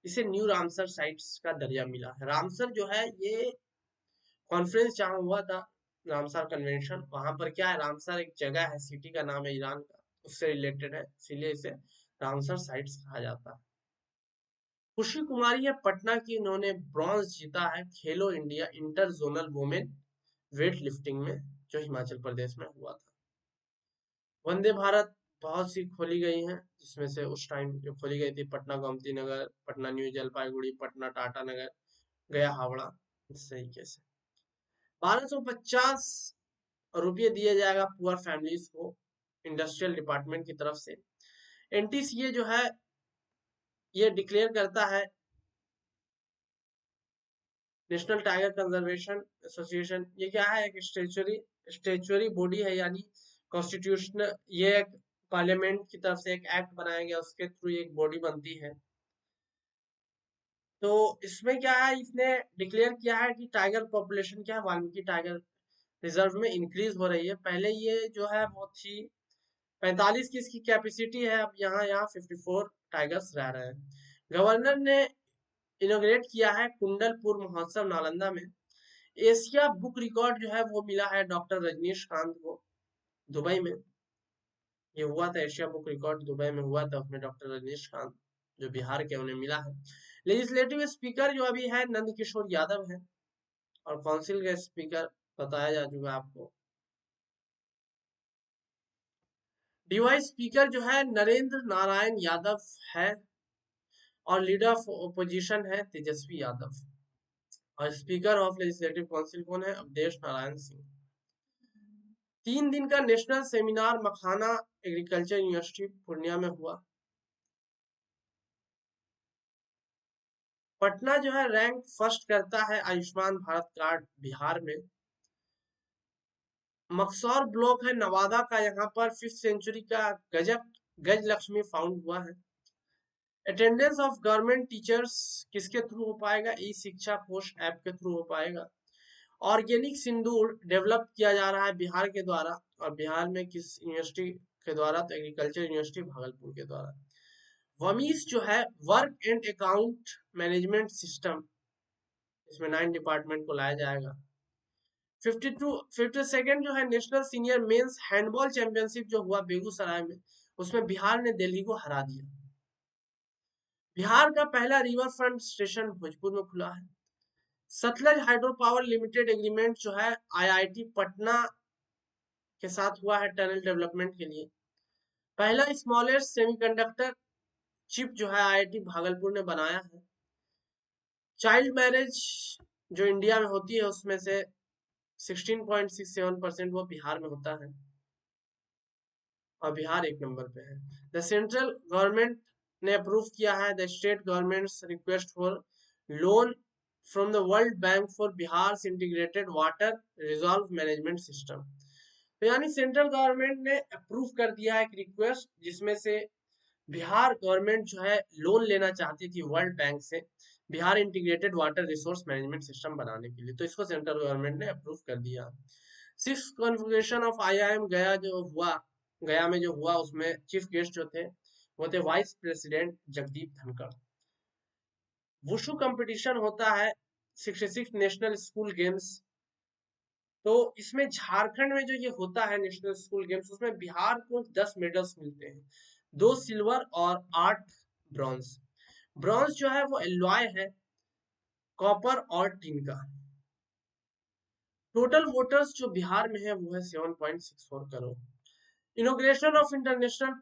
इसे न्यू रामसर साइट्स का दर्जा मिला है। रामसर जो है ये कॉन्फ्रेंस जहाँ हुआ था, रामसर कन्वेंशन, वहां पर क्या है, रामसर एक जगह है, सिटी का नाम है ईरान का, उससे रिलेटेड है, इसीलिए इसे रामसर साइट्स कहा जाता है। खुशी कुमारी है पटना की, इन्होंने ब्रॉन्ज जीता है Khelo India inter zonal women weight lifting में, जो हिमाचल प्रदेश में हुआ था। वंदे भारत बहुत सी खोली गई हैं, जिसमें से उस टाइम जो खोली गई थी पटना गोमती नगर, पटना न्यू जलपाईगुड़ी, पटना टाटा नगर, गया हावड़ा, इस तरीके से। 1250 रुपये दिए जाएगा पुअर फैमिलीज को इंडस्ट्रियल डिपार्टमेंट की तरफ से। एनटीसीए जो है ये डिक्लेयर करता है, नेशनल टाइगर कंजर्वेशन एसोसिएशन, ये क्या है, एक स्टेचुरी बॉडी है, यानी कॉन्स्टिट्यूशन, ये एक पार्लियामेंट की तरफ से एक एक्ट बनाया गया, उसके थ्रू एक बॉडी बनती है। तो इसमें क्या है, इसने डिक्लेयर किया है कि टाइगर पॉपुलेशन क्या है वाल्मीकि टाइगर रिजर्व में इंक्रीज हो रही है। पहले ये जो है वो थी 45 की इसकी कैपेसिटी है, अब यहाँ 54 टाइगर्स रह रहे हैं। गवर्नर ने इनोग्रेट किया है कुंडलपुर महोत्सव नालंदा में। एशिया बुक रिकॉर्ड जो है वो मिला है डॉक्टर रजनीश कांत को दुबई में। ये हुआ था, एशिया बुक रिकॉर्ड दुबई में हुआ था, उसमें डॉक्टर रजनीश कांत जो बिहार के उन्हें मिला है। लेजिस्लेटिव स्पीकर जो अभी है नंद किशोर यादव है, और काउंसिल के स्पीकर बताया जा चुका है आपको। डिवाइस स्पीकर जो है नरेंद्र नारायण यादव है, और लीडर ऑफ ओपोजिशन है तेजस्वी यादव, और स्पीकर ऑफ लेजिस्लेटिव काउंसिल कौन है, अवधेश नारायण सिंह। 3 दिन का नेशनल सेमिनार मखाना एग्रीकल्चर यूनिवर्सिटी पूर्णिया में हुआ। पटना जो है रैंक फर्स्ट करता है आयुष्मान भारत कार्ड बिहार में। मक्सौर ब्लॉक है नवादा का, यहाँ पर 5th सेंचुरी का गज लक्ष्मी फाउंड हुआ है। अटेंडेंस ऑफ गवर्नमेंट टीचर्स किसके थ्रू हो पाएगा? ई शिक्षा पोस्ट ऐप के थ्रू हो पाएगा। ऑर्गेनिक सिंदूर डेवलप किया जा रहा है बिहार के द्वारा, और बिहार में किस यूनिवर्सिटी के द्वारा? तो एग्रीकल्चर यूनिवर्सिटी भागलपुर के द्वारा। वमीस जो है work and account management system, इसमें 9 डिपार्टमेंट को लाया जाएगा। 52 जो है national senior mains handball championship जो हुआ बेगूसराय में, उसमें बिहार ने दिल्ली को हरा दिया। बिहार का पहला रिवर फ्रंट स्टेशन भोजपुर में खुला है। Sutlej hydro power limited agreement जो है आईआईटी पटना के साथ हुआ है टनल डेवलपमेंट के लिए। पहला स्मॉलेस्ट सेमीकंडक्टर चिप जो है आईआईटी भागलपुर ने बनाया है। चाइल्ड मैरिज जो इंडिया में होती है उसमें से 16.67% वो बिहार में होता है, और बिहार 1 नंबर पे है। द सेंट्रल गवर्नमेंट ने अप्रूव किया है the state governments request for loan from the world bank for Bihar integrated water resolve management system. तो यानी सेंट्रल गवर्नमेंट ने अप्रूव कर दिया है एक रिक्वेस्ट, जिसमें से बिहार गवर्नमेंट जो है लोन लेना चाहती थी वर्ल्ड बैंक से Bihar integrated water resource management system बनाने के लिए, तो इसको सेंट्रल गवर्नमेंट ने अप्रूव कर दिया। 6th कॉन्फ़िगरेशन ऑफ आईआईएम गया जो हुआ, गया में जो हुआ उसमें चीफ गेस्ट जो थे वो थे vice president Jagdeep Dhankhar. Wushu competition होता है 66 नेशनल स्कूल गेम्स, तो इसमें झारखंड में जो ये होता है नेशनल स्कूल गेम्स, उसमें बिहार को 10 मेडल्स मिलते हैं, 2 सिल्वर और 8 ब्रॉन्ज। ब्रॉन्ज जो है वो एलॉय है कॉपर और टिन का। टोटल वोटर्स जो बिहार में है वो है 7.64 crore. Inauguration of international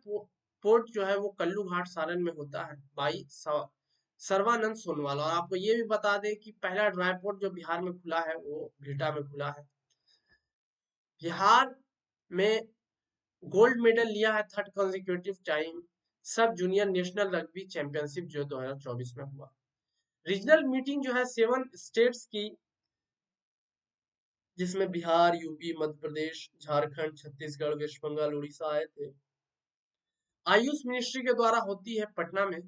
port जो है वो कल्लू घाट सारण में होता है बाई सर्वानंद सोनवाल। और आपको ये भी बता दें कि पहला ड्राई पोर्ट जो बिहार में खुला है वो बिहटा में खुला है। बिहार में गोल्ड मेडल लिया है 3rd कंसेक्यूटिव टाइम सब जूनियर नेशनल रग्बी चैंपियनशिप जो 2024 में हुआ। रीजनल मीटिंग जो है 7 स्टेट्स की, जिसमें बिहार, यूपी, मध्य प्रदेश, झारखंड, छत्तीसगढ़, वेस्ट बंगाल, उड़ीसा आए थे। आयुष मिनिस्ट्री के द्वारा होती है पटना में।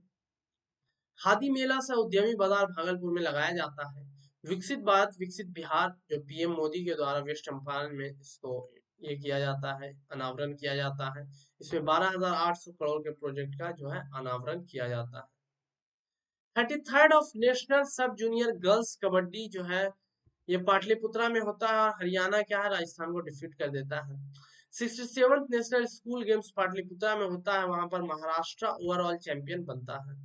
खादी मेला से उद्यमी बाजार भागलपुर में लगाया जाता है। विकसित भारत विकसित बिहार जो पीएम मोदी के द्वारा वेस्ट चंपारण में इसको ये किया जाता है, अनावरण किया जाता है। इसमें 12,800 करोड़ के प्रोजेक्ट का जो है अनावरण किया जाता है। 33rd ऑफ नेशनल सब जूनियर गर्ल्स कबड्डी जो है ये पाटलिपुत्रा में होता है, और हरियाणा क्या है राजस्थान को डिफीट कर देता है। 67th national school games Pataliputra में होता है, वहां पर महाराष्ट्र ओवरऑल चैंपियन बनता है।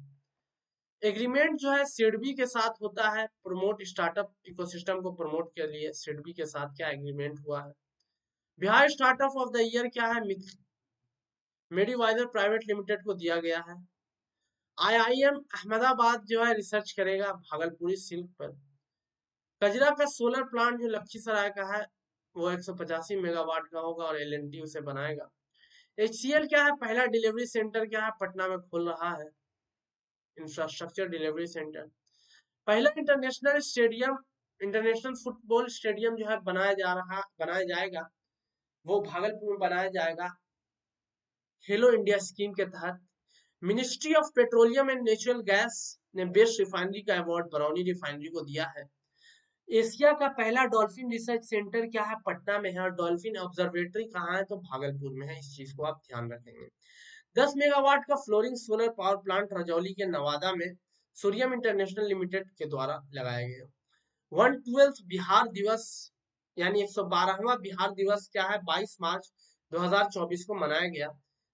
एग्रीमेंट जो है सिडबी के साथ होता है, प्रमोट स्टार्टअप इकोसिस्टम को प्रमोट के लिए सिडबी के साथ क्या एग्रीमेंट हुआ है। Bihar startup of the year क्या है? मेडीवाइजर प्राइवेट लिमिटेड को दिया गया है। आईआईएम अहमदाबाद जो है रिसर्च करेगा भागलपुरी सिल्क पर। कजरा का सोलर प्लांट जो लखीसराय का है वो 185 मेगावाट का होगा, और एलएनटी उसे बनाएगा। एचसीएल क्या है? पहला डिलीवरी सेंटर क्या है पटना में खोल रहा है, इंफ्रास्ट्रक्चर डिलीवरी सेंटर। पहला इंटरनेशनल फुटबॉल स्टेडियम जो है बनाया जाएगा, वो भागलपुर में बनाया जाएगा खेलो इंडिया स्कीम के तहत। Ministry of petroleum and natural gas ने बेस्ट रिफाइनरी का अवार्ड बरौनी रिफाइनरी को दिया है। एशिया का पहला डॉल्फिन रिसर्च सेंटर क्या है? पटना में है। और डॉल्फिन ऑब्जर्वेटरी कहाँ है? तो भागलपुर में है। इस चीज को आप ध्यान रखेंगे। 10 मेगावाट का flooring solar power plant Rajauli के नवादा में सूर्यम इंटरनेशनल लिमिटेड के द्वारा लगाया गया। 112 बिहार दिवस यानी 112वां बिहार दिवस क्या है? 22 मार्च 2024 को मनाया गया।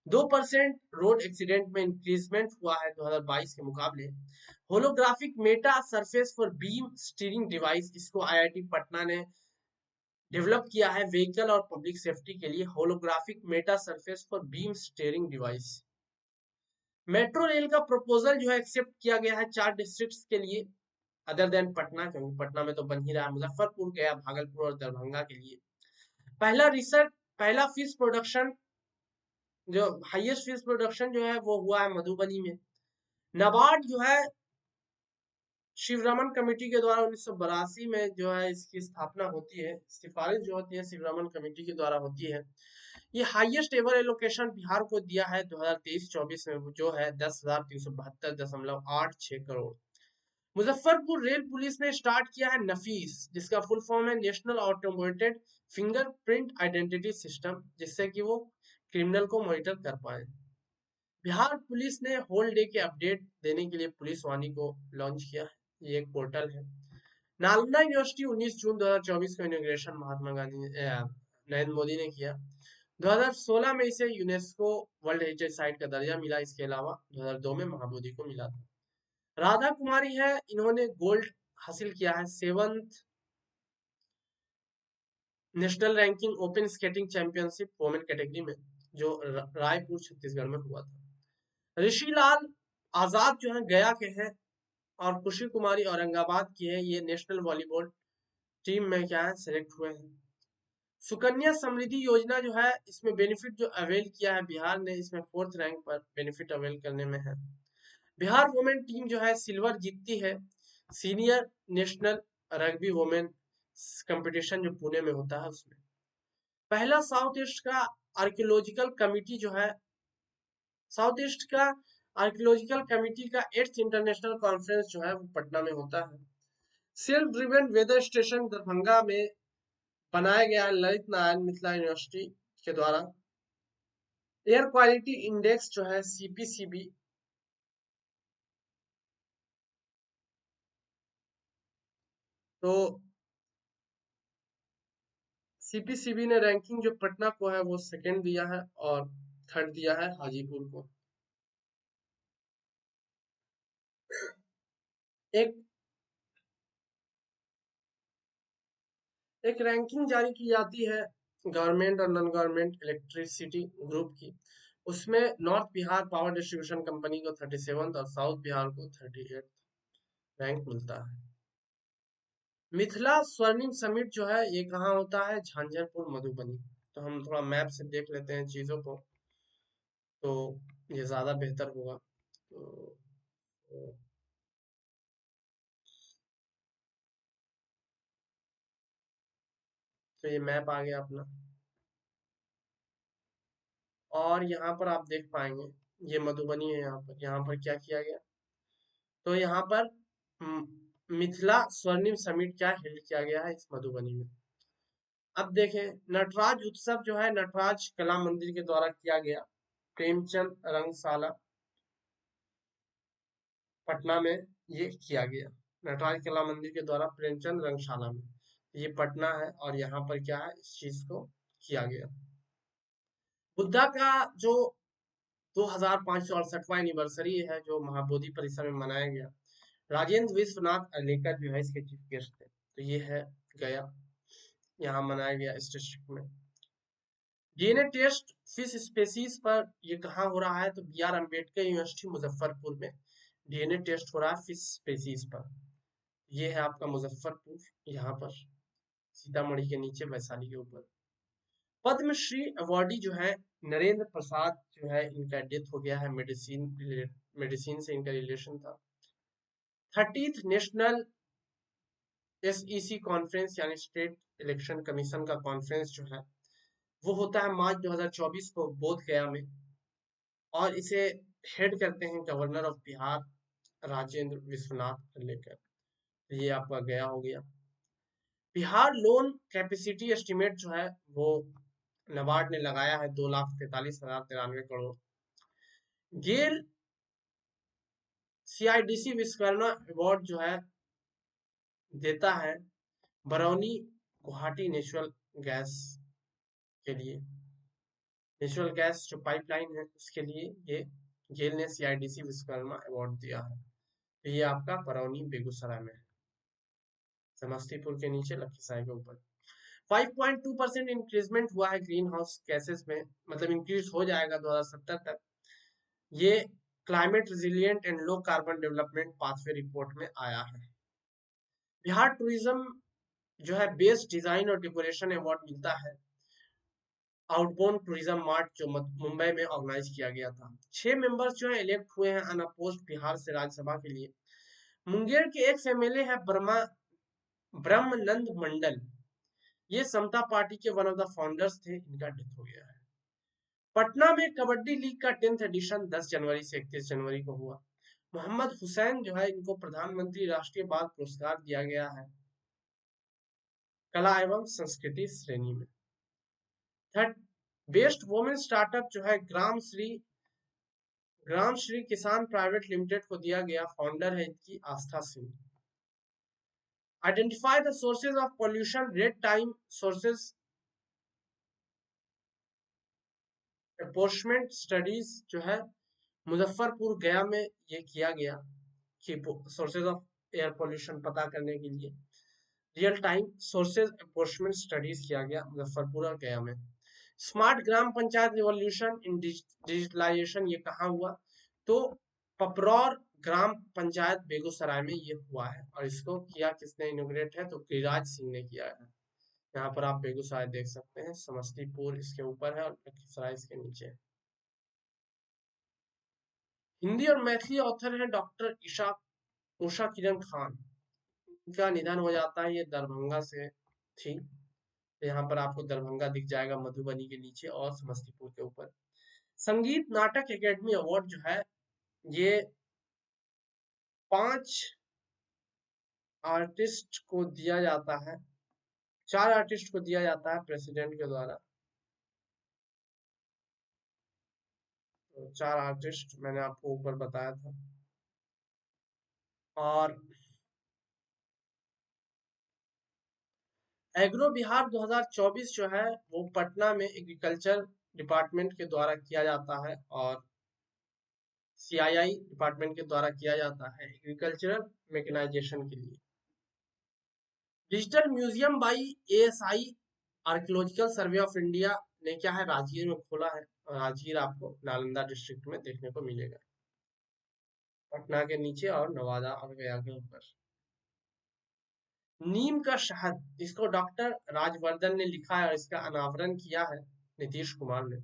2% रोड एक्सीडेंट में इंक्रीजमेंट हुआ है 2022 के मुकाबले। Holographic Meta surface for beam steering device, इसको आईआईटी पटना ने डेवलप किया है व्हीकल और पब्लिक सेफ्टी के लिए। Holographic Meta surface for beam steering device. Metro rail का प्रपोजल जो है एक्सेप्ट किया गया है 4 डिस्ट्रिक्ट्स के लिए अदर देन पटना, क्योंकि पटना में तो बन ही रहा है। मुजफ्फरपुर गया, भागलपुर और दरभंगा के लिए। पहला फिश प्रोडक्शन जो हाईएस्ट फिश प्रोडक्शन जो है वो हुआ है मधुबनी में। नाबार्ड जो है शिवरमन कमेटी के द्वारा 1982 में जो है इसकी स्थापना होती है। सिफारिश जो होती है शिवरमन कमेटी के द्वारा होती है। ये हाईएस्ट एवर एलोकेशन बिहार को दिया है 2023-24 में, जो है 10,372.86 करोड़। मुजफ्फरपुर रेल पुलिस ने स्टार्ट किया है नफीस, जिसका फुल फॉर्म है national automated fingerprint identity system, जिससे कि वो क्रिमिनल को मॉनिटर कर पाए। बिहार पुलिस ने होल डे के अपडेट देने के लिए पुलिस वाणी को लॉन्च किया है। ये एक पोर्टल है। नालंदा यूनिवर्सिटी 19 जून 2024 को इनॉग्रेशन महात्मा गांधी नरेंद्र मोदी ने किया। 2016 में इसे यूनेस्को वर्ल्ड हेरिटेज साइट का दर्जा मिला। इसके अलावा 2002 में महाबोधि को मिला था। राधा कुमारी है, इन्होंने गोल्ड हासिल किया है 7th national ranking open skating championship women category में, जो रायपुर छत्तीसगढ़ में हुआ था। ऋषि लाल आजाद जो है गया के हैं, और खुशी कुमारी औरंगाबाद की है। ये नेशनल वॉलीबॉल टीम में क्या है सेलेक्ट हुए हैं। सुकन्या समृद्धि योजना जो है, इसमें बेनिफिट जो अवेल किया है बिहार ने, इसमें 4th रैंक पर बेनिफिट अवेल करने में है। बिहार वुमेन टीम जो है सिल्वर जीतती है senior national rugby women competition जो पुणे में होता है उसमें। पहला साउथ ईस्ट का आर्कियोलॉजिकल कमिटी जो है, साउथ ईस्ट का आर्कियोलॉजिकल कमिटी का 8th इंटरनेशनल कॉन्फ्रेंस जो है वो पटना में होता है। Self driven weather station Darbhanga में बनाया गया ललित नारायण मिथिला यूनिवर्सिटी के द्वारा। एयर क्वालिटी इंडेक्स जो है सीपीसीबी, तो सीपीसीबी ने रैंकिंग जो पटना को है वो सेकंड दिया है, और थर्ड दिया है हाजीपुर को। एक एक रैंकिंग जारी की जाती है गवर्नमेंट और नॉन गवर्नमेंट इलेक्ट्रिसिटी ग्रुप की। उसमें north Bihar power distribution company को 37th और साउथ बिहार को 38th रैंक मिलता है। मिथिला स्वर्णिम समिट जो है ये कहाँ होता है, झांझरपुर मधुबनी। तो हम थोड़ा मैप से देख लेते हैं चीजों को, तो ये ज्यादा बेहतर होगा। तो तो ये मैप आ गया अपना, और यहाँ पर आप देख पाएंगे ये मधुबनी है। यहाँ पर क्या किया गया, तो यहाँ पर मिथिला स्वर्णिम समिट क्या हेल्ड किया गया है इस मधुबनी में। अब देखें, नटराज उत्सव जो है नटराज कला मंदिर के द्वारा किया गया। प्रेमचंद रंगशाला पटना में ये किया गया। नटराज कला मंदिर के द्वारा प्रेमचंद रंगशाला में, ये पटना है, और यहाँ पर क्या है इस चीज को किया गया। बुद्धा का जो 2568वां एनिवर्सरी है जो महाबोधि परिसर में मनाया गया, राजेंद्र विश्वनाथ अर्लेकर जो है इसके चीफ गेस्ट थे। तो ये है गया, यहाँ मनाया गया इस डिस्ट्रिक्ट में। डीएनए टेस्ट फिश स्पेसीज पर ये कहाँ हो रहा है, तो B R Ambedkar university Muzaffarpur में डीएनए टेस्ट हो रहा है फिश स्पेसीज पर। ये है आपका मुजफ्फरपुर, यहाँ पर सीतामढ़ी के नीचे वैशाली के ऊपर। पद्मश्री अवार्डी जो है नरेंद्र प्रसाद जो है, इनका डेथ हो गया है। मेडिसिन से इनका रिलेशन था। 30th नेशनल एसईसी कॉन्फ्रेंस यानी स्टेट इलेक्शन कमीशन का कॉन्फ्रेंस जो है वो होता है मार्च 2024 को बोध गया में, और इसे हेड करते हैं गवर्नर ऑफ बिहार राजेंद्र विश्वनाथ लेकर। ये आपका गया हो गया। बिहार लोन कैपेसिटी एस्टिमेट जो है वो नबार्ड ने लगाया है 2,43,093 करोड़। गेल सीआईडीसी विश्वकर्मा अवार्ड जो है देता है बरौनी गुवाहाटी नेचुरल गैस के लिए। नेचुरल गैस जो पाइपलाइन है उसके लिए ये गेल ने सीआईडीसी विश्वकर्मा अवार्ड दिया है। तो ये आपका बरौनी बेगूसराय में है, समस्तीपुर के नीचे लखीसराय के ऊपर। 5.2% इंक्रीजमेंट हुआ है ग्रीन हाउस गैसेस में, मतलब इंक्रीज हो जाएगा 2070 तक। ये climate resilient and low carbon development pathway report में आया है। बिहार टूरिज्म जो है बेस्ट डिजाइन और डेकोरेशन अवार्ड मिलता है आउटबाउंड टूरिज्म मार्ट जो मुंबई में ऑर्गेनाइज किया गया था। 6 मेंबर्स जो है इलेक्ट हुए हैं अनअपोज्ड बिहार से राज्यसभा के लिए। मुंगेर के एक्स एमएलए है ब्रह्मानंद मंडल। ये समता पार्टी के वन ऑफ द फाउंडर्स थे, इनका डेथ हो गया है। पटना में कबड्डी लीग का 10th एडिशन 10 जनवरी से 31 जनवरी को हुआ। मोहम्मद हुसैन जो है, इनको प्रधानमंत्री राष्ट्रीय बाल पुरस्कार दिया गया है कला एवं संस्कृति श्रेणी में। थर्ड बेस्ट वुमेन स्टार्टअप जो है ग्राम श्री किसान प्राइवेट लिमिटेड को दिया गया, फाउंडर है इनकी Astha Singh. Identify the sources of pollution, real time sources enforcement studies जो है मुजफ्फरपुर गया में ये किया गया कि सोर्सेज ऑफ एयर पोल्यूशन पता करने के लिए real time sources enforcement studies किया गया मुजफ्फरपुर और गया में। Smart gram panchayat revolution in digitalization ये कहाँ हुआ, तो पपरौर ग्राम पंचायत बेगूसराय में ये हुआ है, और इसको किया किसने इनोग्रेट है, तो गिरिराज सिंह ने किया है। यहाँ पर आप बेगूसराय देख सकते हैं, समस्तीपुर इसके ऊपर है और लखीसराय इसके नीचे है। हिंदी और मैथिली ऑथर है डॉक्टर उषा किरण खान। इनका निधन हो जाता है, ये दरभंगा से थी। तो यहाँ पर आपको दरभंगा दिख जाएगा मधुबनी के नीचे और समस्तीपुर के ऊपर। संगीत नाटक एकेडमी अवार्ड जो है, ये 5 आर्टिस्ट को दिया जाता है, 4 आर्टिस्ट को दिया जाता है प्रेसिडेंट के द्वारा। तो 4 आर्टिस्ट मैंने आपको ऊपर बताया था। और एग्रो बिहार 2024 जो है वो पटना में एग्रीकल्चर डिपार्टमेंट के द्वारा किया जाता है, और सीआईआई डिपार्टमेंट के द्वारा किया जाता है एग्रीकल्चरल मैकेनाइजेशन के लिए। Digital museum by ASI archaeological survey of India ने क्या है, राजगीर में खोला है, और राजगीर आपको नालंदा डिस्ट्रिक्ट में देखने को मिलेगा, पटना के नीचे और नवादा और गया के ऊपर। नीम का शहद, इसको डॉक्टर राजवर्धन ने लिखा है और इसका अनावरण किया है नीतीश कुमार ने।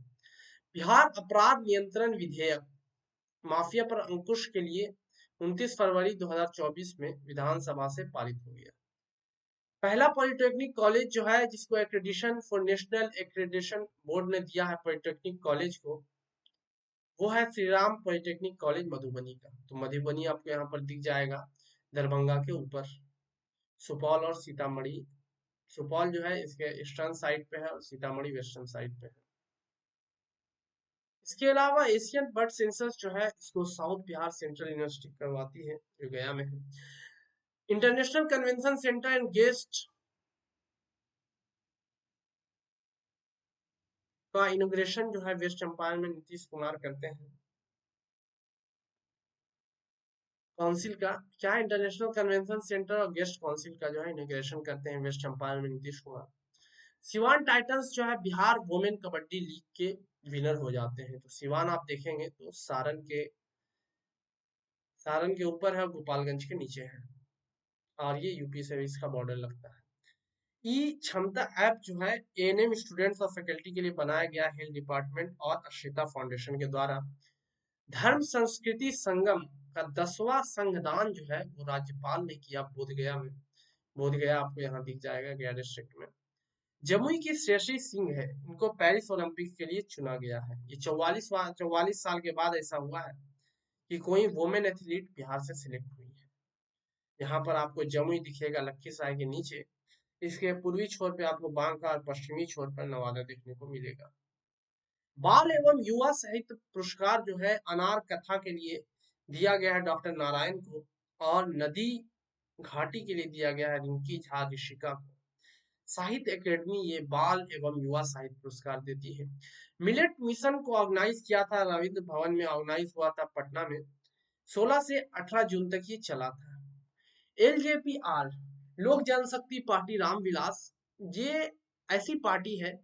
बिहार अपराध नियंत्रण विधेयक माफिया पर अंकुश के लिए 29 फरवरी 2024 में विधानसभा से पारित हो गया। पहला पॉलिटेक्निक कॉलेज जो है जिसको accreditation for national accreditation board ने दिया है पॉलिटेक्निक कॉलेज को, वो है श्री राम पॉलिटेक्निक कॉलेज मधुबनी का। तो मधुबनी आपको यहाँ पर दिख जाएगा दरभंगा के ऊपर। सुपौल और सीतामढ़ी, सुपौल जो है इसके ईस्टर्न साइड पे है और सीतामढ़ी वेस्टर्न साइड पे है। इसके अलावा एशियन बर्ड सेंसस जो है इसको साउथ बिहार सेंट्रल यूनिवर्सिटी करवाती है, जो गया में है। International convention centre and guest का इनोग्रेशन जो है वेस्ट चंपारण में नीतीश कुमार करते हैं। काउंसिल का क्या, इंटरनेशनल कन्वेंशन सेंटर और गेस्ट काउंसिल का जो है इनोग्रेशन करते हैं वेस्ट चंपारण में नीतीश कुमार। सिवान टाइटंस जो है बिहार वुमेन कबड्डी लीग के विनर हो जाते हैं। तो सिवान आप देखेंगे तो सारण के ऊपर है, गोपालगंज के नीचे है, और ये यूपी से भी इसका बॉर्डर लगता है। ई क्षमता ऐप जो है एएनएम स्टूडेंट्स और फैकल्टी के लिए बनाया गया हेल्थ डिपार्टमेंट और अश्रिता फाउंडेशन के द्वारा। धर्म संस्कृति संगम का 10वां संघदान जो है वो राज्यपाल ने किया बोधगया में। बोधगया आपको यहाँ दिख जाएगा गया डिस्ट्रिक्ट में। जमुई की श्रेयसी सिंह है, इनको पेरिस ओलंपिक के लिए चुना गया है। ये 44 साल के बाद ऐसा हुआ है कि कोई वुमेन एथलीट बिहार से सिलेक्ट हुई है। यहाँ पर आपको जमुई दिखेगा लखीसराय के नीचे, इसके पूर्वी छोर पे आपको बांका और पश्चिमी छोर पर नवादा देखने को मिलेगा। बाल एवं युवा साहित्य पुरस्कार जो है अनार कथा के लिए दिया गया है डॉक्टर नारायण को, और नदी घाटी के लिए दिया गया है रिंकी झा ऋषिका को। साहित्य अकेडमी ये बाल एवं युवा साहित्य पुरस्कार देती है। मिलेट मिशन को ऑर्गेनाइज किया था रविंद्र भवन में, ऑर्गेनाइज हुआ था पटना में, 16 से 18 जून तक ये चला था। एलजेपीआर लोक जनशक्ति पार्टी रामविलास, ये ऐसी पार्टी है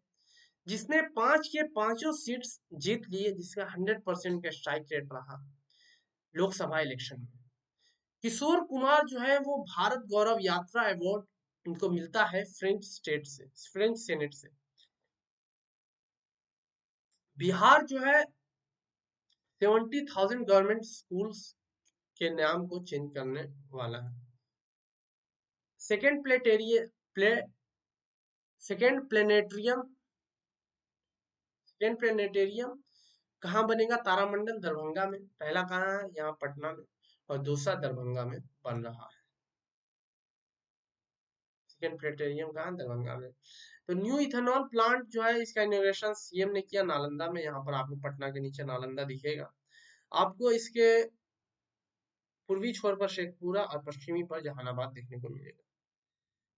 जिसने 5 के पांचों सीट्स जीत लिए, जिसका 100% का स्ट्राइक रेट रहा लोकसभा इलेक्शन में। किशोर कुमार जो है वो भारत गौरव यात्रा अवार्ड इनको मिलता है फ्रेंच सेनेट से। बिहार जो है 70,000 गवर्नमेंट स्कूल्स के नाम को चेंज करने वाला है। Second planetarium play second planetarium second planetarium कहाँ बनेगा? तारामंडल दरभंगा में। पहला कहाँ है? यहाँ पटना में। और दूसरा दरभंगा में बन रहा है। सेकेंड प्लेनेटेरियम कहाँ? दरभंगा में। तो न्यू इथेनॉल प्लांट जो है इसका इनोग्रेशन सीएम ने किया नालंदा में। यहाँ पर आपको पटना के नीचे नालंदा दिखेगा। आपको इसके पूर्वी छोर पर शेखपुरा और पश्चिमी पर जहानाबाद देखने को मिलेगा।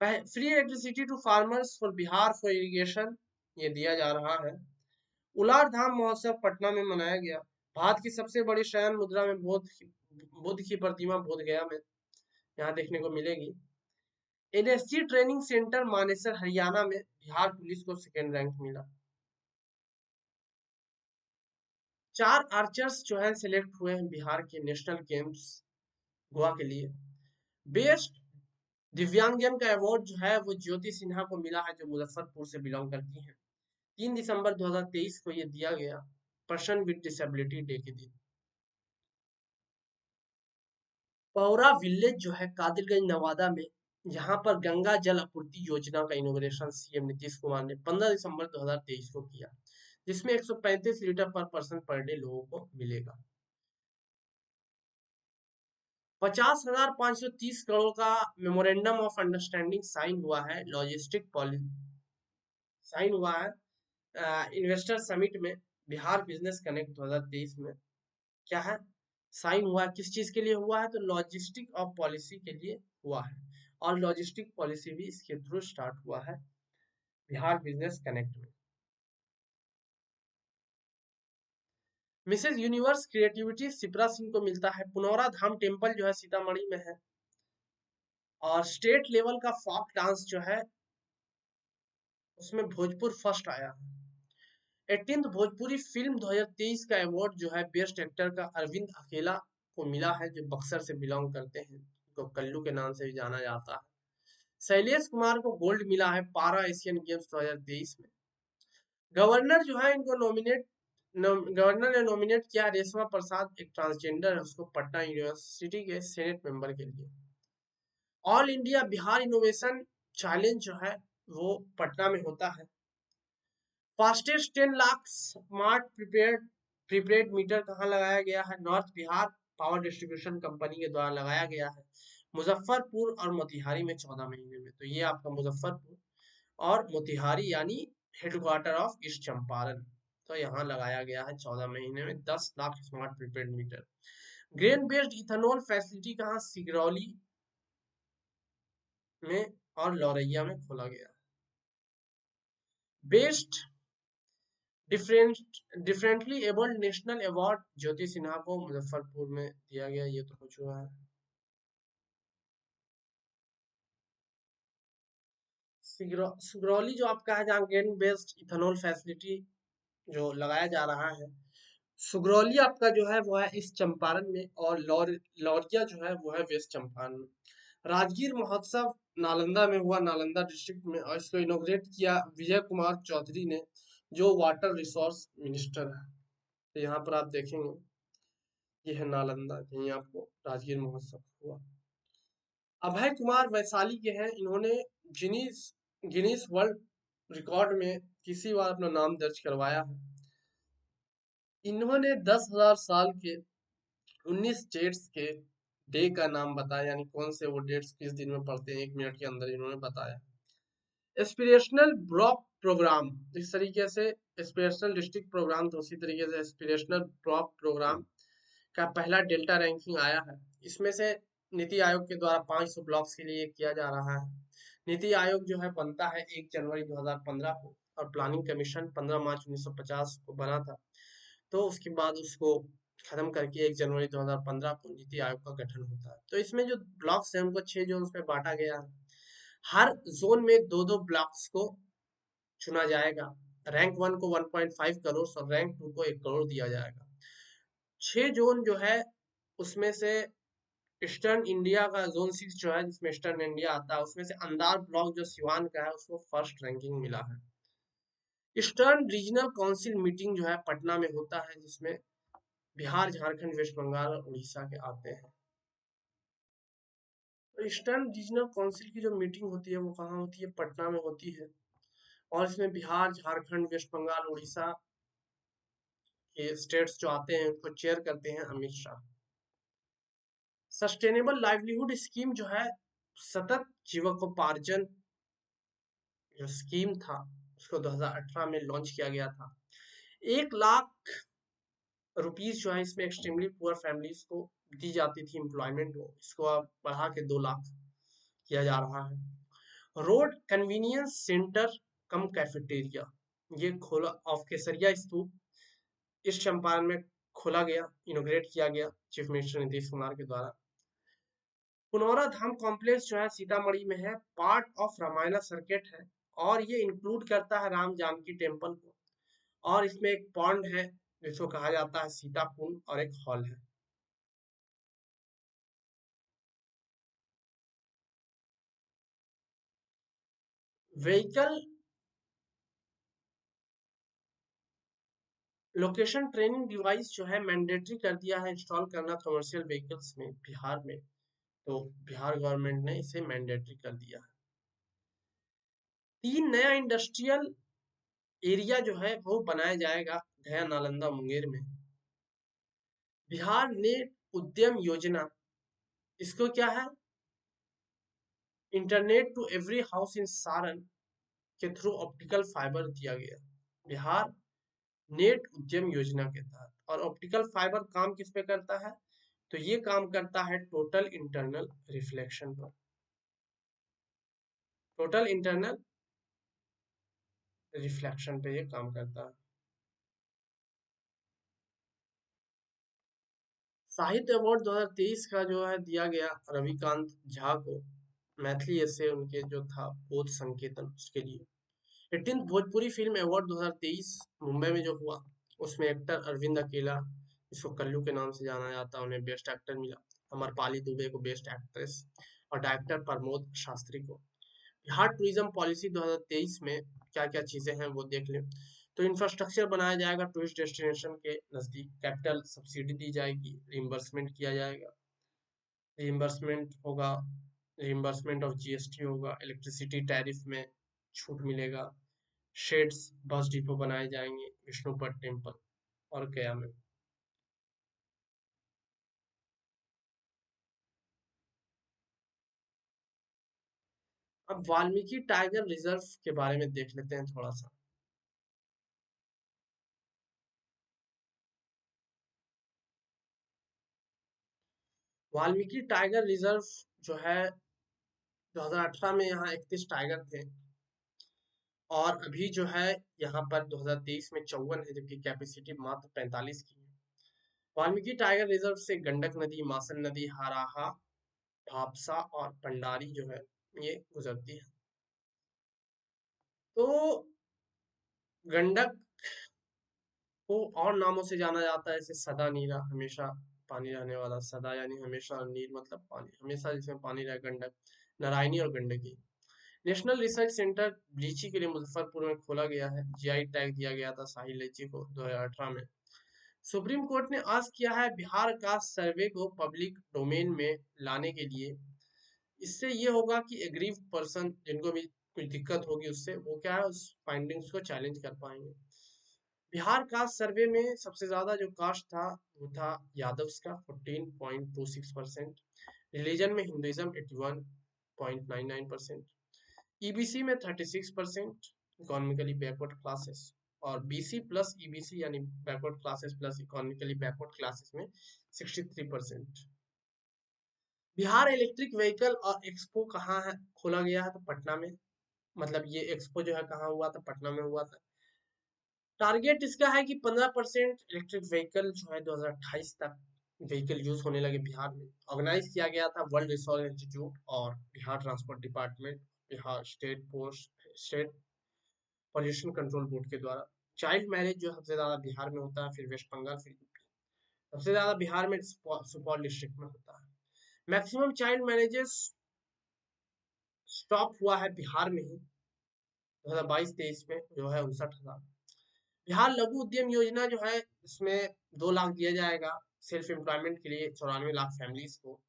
Free electricity to farmers for Bihar for irrigation ये दिया जा रहा है। उलार धाम महोत्सव पटना में मनाया गया। भारत की सबसे बड़ी शयन मुद्रा में बुद्ध की प्रतिमा बोध गया में यहाँ देखने को मिलेगी। NSG training centre Manesar Haryana में बिहार पुलिस को सेकेंड रैंक मिला। 4 आर्चर्स जो है सिलेक्ट हुए हैं बिहार के नेशनल गेम्स गोवा के लिए। बेस्ट दिव्यांगजन का अवार्ड जो है वो ज्योति सिन्हा को मिला है, जो मुजफ्फरपुर से बिलोंग करती हैं। 3 दिसंबर 2023 को ये दिया गया, पर्सन विद डिसेबिलिटी डे के दिन। पौरा विलेज जो है कादिरगंज नवादा में, यहाँ पर गंगा जल आपूर्ति योजना का इनोग्रेशन सीएम नीतीश कुमार ने 15 दिसंबर 2023 को किया, जिसमें 135 लीटर पर पर्सन पर डे लोगों को मिलेगा। 50,530 करोड़ का मेमोरेंडम ऑफ अंडरस्टैंडिंग साइन हुआ है साइन हुआ है इन्वेस्टर समिट में। बिहार बिजनेस कनेक्ट 2023 में क्या है साइन हुआ है, किस चीज के लिए हुआ है? तो लॉजिस्टिक ऑफ पॉलिसी के लिए हुआ है। और लॉजिस्टिक पॉलिसी भी इसके थ्रू स्टार्ट हुआ है बिहार बिजनेस कनेक्ट में। Mrs universe creativity Shipra Singh को मिलता है। पुनौरा धाम टेम्पल जो है सीतामढ़ी में है। और स्टेट लेवल का फोक डांस जो है उसमें भोजपुर फर्स्ट आया। 18th भोजपुरी फिल्म 2023 का अवार्ड जो है बेस्ट एक्टर का अरविंद अकेला को मिला है, जो बक्सर से बिलोंग करते हैं, तो कल्लू के नाम से भी जाना जाता है। शैलेश कुमार को गोल्ड मिला है पारा एशियन गेम्स 2023 में। गवर्नर जो है इनको गवर्नर ने नॉमिनेट किया रेशमा प्रसाद, एक ट्रांसजेंडर है, उसको पटना यूनिवर्सिटी के सेनेट मेंबर के लिए। All India Bihar innovation challenge जो है वो पटना में होता है। Fastest 10 lakh smart prepaid metre कहाँ लगाया गया है? North Bihar power distribution company के द्वारा लगाया गया है, मुजफ्फरपुर और मोतिहारी में 14 महीने में। तो ये आपका मुजफ्फरपुर और मोतिहारी यानी हेडक्वार्टर ऑफ ईस्ट चंपारण, तो यहाँ लगाया गया है 14 महीने में 10 lakh smart prepaid meter. Grain based ethanol facility कहाँ? सिगरौली में और लौरैया में खोला गया। Best differently abled national award Jyoti Sinha को मुजफ्फरपुर में दिया गया, ये तो हो चुका है। सिगरौली जो आपका है जहाँ ग्रेन बेस्ड इथेनॉल फैसिलिटी जो लगाया जा रहा है, सुगरौली आपका जो है वो है इस चंपारण में, और लौरिया जो है वो है वेस्ट चंपारण में। राजगीर महोत्सव नालंदा में हुआ, नालंदा डिस्ट्रिक्ट में, और इसको इनोग्रेट किया विजय कुमार चौधरी ने, जो वाटर रिसोर्स मिनिस्टर है। तो यहाँ पर आप देखेंगे ये है नालंदा, यहीं आपको राजगीर महोत्सव हुआ। अभय कुमार वैशाली के हैं, इन्होंने गिनीज गिनीज वर्ल्ड रिकॉर्ड में किसी बार अपना नाम दर्ज करवाया है। इन्होंने 10,000 साल के 19 डेट्स के डे का नाम बताया, यानी कौन से वो डेट्स किस दिन में पड़ते हैं, 1 मिनट के अंदर इन्होंने बताया। एस्पिरेशनल ब्लॉक प्रोग्राम, इस तरीके से एस्पिरेशनल डिस्ट्रिक्ट प्रोग्राम, तो उसी तरीके से एस्पिरेशनल ब्लॉक प्रोग्राम का पहला डेल्टा रैंकिंग आया है। इसमें से नीति आयोग के द्वारा 500 ब्लॉक्स के लिए किया जा रहा है। नीति आयोग जो है बनता है 1 जनवरी 2015 को, और प्लानिंग कमीशन 15 मार्च 1950 को बना था। तो उसके बाद उसको खत्म करके 1 जनवरी 2015 को नीति आयोग का गठन होता है। तो इसमें जो ब्लॉक्स हैं उनको 6 जोन्स में बांटा गया है। हर जोन में 2-2 ब्लॉक्स को चुना जाएगा। रैंक 1 को 1.5 करोड़ और रैंक 2 को 1 करोड़ दिया जाएगा। 6 जोन जो है उसमें से ईस्टर्न इंडिया का जोन 6 जो है, जिसमें ईस्टर्न इंडिया आता है, उसमें से अंदार ब्लॉक जो सिवान का है उसको फर्स्ट रैंकिंग मिला है। ईस्टर्न रीजनल काउंसिल मीटिंग जो है पटना में होता है, जिसमें बिहार, झारखंड, वेस्ट बंगाल और उड़ीसा के आते हैं। ईस्टर्न रीजनल काउंसिल की जो मीटिंग होती है वो कहाँ होती है? पटना में होती है। और इसमें बिहार, झारखंड, वेस्ट बंगाल, उड़ीसा के स्टेट्स जो आते हैं उनको चेयर करते हैं Amit Shah. Sustainable livelihood scheme जो है, सतत जीवकोपार्जन जो स्कीम था उसको 2018 में लॉन्च किया गया था। 1 लाख रुपीज जो है इसमें एक्सट्रीमली पुअर फैमिलीज को दी जाती थी एम्प्लॉयमेंट को, इसको अब बढ़ा के 2 लाख किया जा रहा है। रोड कन्वीनियंस सेंटर कम कैफेटेरिया, ये खोला ऑफ केसरिया स्तूप इस चंपारण में खोला गया, इनोग्रेट किया गया चीफ मिनिस्टर नीतीश कुमार के द्वारा। पुनौरा धाम कॉम्प्लेक्स जो है सीतामढ़ी में है, पार्ट ऑफ रामायणा सर्किट है और ये इंक्लूड करता है राम जानकी टेम्पल को। और इसमें एक पॉन्ड है जिसको कहा जाता है सीता कुंड और एक हॉल है। व्हीकल लोकेशन ट्रेनिंग डिवाइस जो है मैंडेटरी कर दिया है इंस्टॉल करना कमर्शियल व्हीकल्स में बिहार में। तो बिहार गवर्नमेंट ने इसे मैंडेटरी कर दिया है। 3 नया इंडस्ट्रियल एरिया जो है वो बनाया जाएगा गया, नालंदा, मुंगेर में। बिहार नेट उद्यम योजना, इसको क्या है? Internet to every house in Saran के थ्रू ऑप्टिकल फाइबर दिया गया। बिहार नेट उद्यम योजना के तहत। और ऑप्टिकल फाइबर काम किस पे करता है? तो ये काम करता है टोटल इंटरनल रिफ्लेक्शन पर। टोटल इंटरनल रिफ्लेक्शन पे ये काम करता है। साहित्य अवार्ड 2023 का जो है दिया गया रविकांत झा को, मैथिली ऐसे उनके जो था बोध संकेतन उसके लिए। 18th Bhojpuri film award 2023 Mumbai में जो हुआ, उसमें एक्टर अरविंद अकेला, जिसको कल्लू के नाम से जाना जाता है, उन्हें बेस्ट एक्टर मिला। अमरपाली दुबे को बेस्ट एक्ट्रेस और डायरेक्टर प्रमोद शास्त्री को। बिहार टूरिज्म पॉलिसी 2023 में क्या क्या चीजें हैं वो देख लें। तो इंफ्रास्ट्रक्चर बनाया जाएगा टूरिस्ट डेस्टिनेशन के नजदीक, कैपिटल सब्सिडी दी जाएगी, रिइम्बर्समेंट किया जाएगा, रिइम्बर्समेंट होगा, रिइम्बर्समेंट ऑफ जीएसटी होगा, इलेक्ट्रिसिटी टैरिफ में छूट मिलेगा, शेड्स बस डिपो बनाए जाएंगे विष्णुपद टेम्पल और गया में। अब वाल्मीकि टाइगर रिजर्व के बारे में देख लेते हैं थोड़ा सा। वाल्मीकि टाइगर रिजर्व जो है 2018 में यहाँ 31 टाइगर थे और अभी जो है यहाँ पर 2023 में 54 है, जबकि कैपेसिटी मात्र 45 की है। वाल्मीकि टाइगर रिजर्व से गंडक नदी, मासन नदी, हराहा, भापसा और पंडारी जो है ये गुजरती है। तो गंडक को और नामों से जाना जाता है, जैसे सदा नीरा, हमेशा पानी रहने वाला, सदा यानी हमेशा, और नीर मतलब पानी, हमेशा जिसमें पानी रहे, गंडक, नारायणी और गंडकी। नेशनल रिसर्च सेंटर लीची के लिए मुजफ्फरपुर में खोला गया है। जीआई टैग दिया गया था शाही लीची को 2018 में। सुप्रीम कोर्ट ने आज किया है बिहार का सर्वे को पब्लिक डोमेन में लाने के लिए। इससे ये होगा कि एग्रीव पर्सन जिनको भी कुछ दिक्कत होगी उससे, वो क्या है उस फाइंडिंग्स को चैलेंज कर पाएंगे। बिहार कास्ट सर्वे में सबसे ज्यादा जो कास्ट था वो था यादव्स का 14.26%, रिलीजन में हिंदुइज्म 81.99%, ईबीसी में 36%, इकोनॉमिकली बैकवर्ड क्लासेस, और बीसी प्लस ईबीसी यानी backward classes plus economically backward classes में 63%। बिहार इलेक्ट्रिक व्हीकल और एक्सपो कहाँ है खोला गया है? तो पटना में। मतलब ये एक्सपो जो है कहाँ हुआ था? पटना में हुआ था। टारगेट इसका है कि 15% इलेक्ट्रिक व्हीकल जो है 2028 तक व्हीकल यूज होने लगे बिहार में। ऑर्गेनाइज किया गया था वर्ल्ड रिसोर्स इंस्टीट्यूट और Bihar transport department, Bihar state pollution control board के द्वारा। चाइल्ड मैरिज जो सबसे ज्यादा बिहार में होता है, फिर वेस्ट बंगाल, फिर यूपी। सबसे ज्यादा बिहार में सुपौल डिस्ट्रिक्ट में होता है। मैक्सिमम चाइल्ड मैरिजेस स्टॉप हुआ है बिहार में ही 2022-23 में जो है 59,000। बिहार लघु उद्यम योजना जो है इसमें 2 लाख दिया जाएगा सेल्फ एम्प्लॉयमेंट के लिए 94 लाख फैमिलीज को।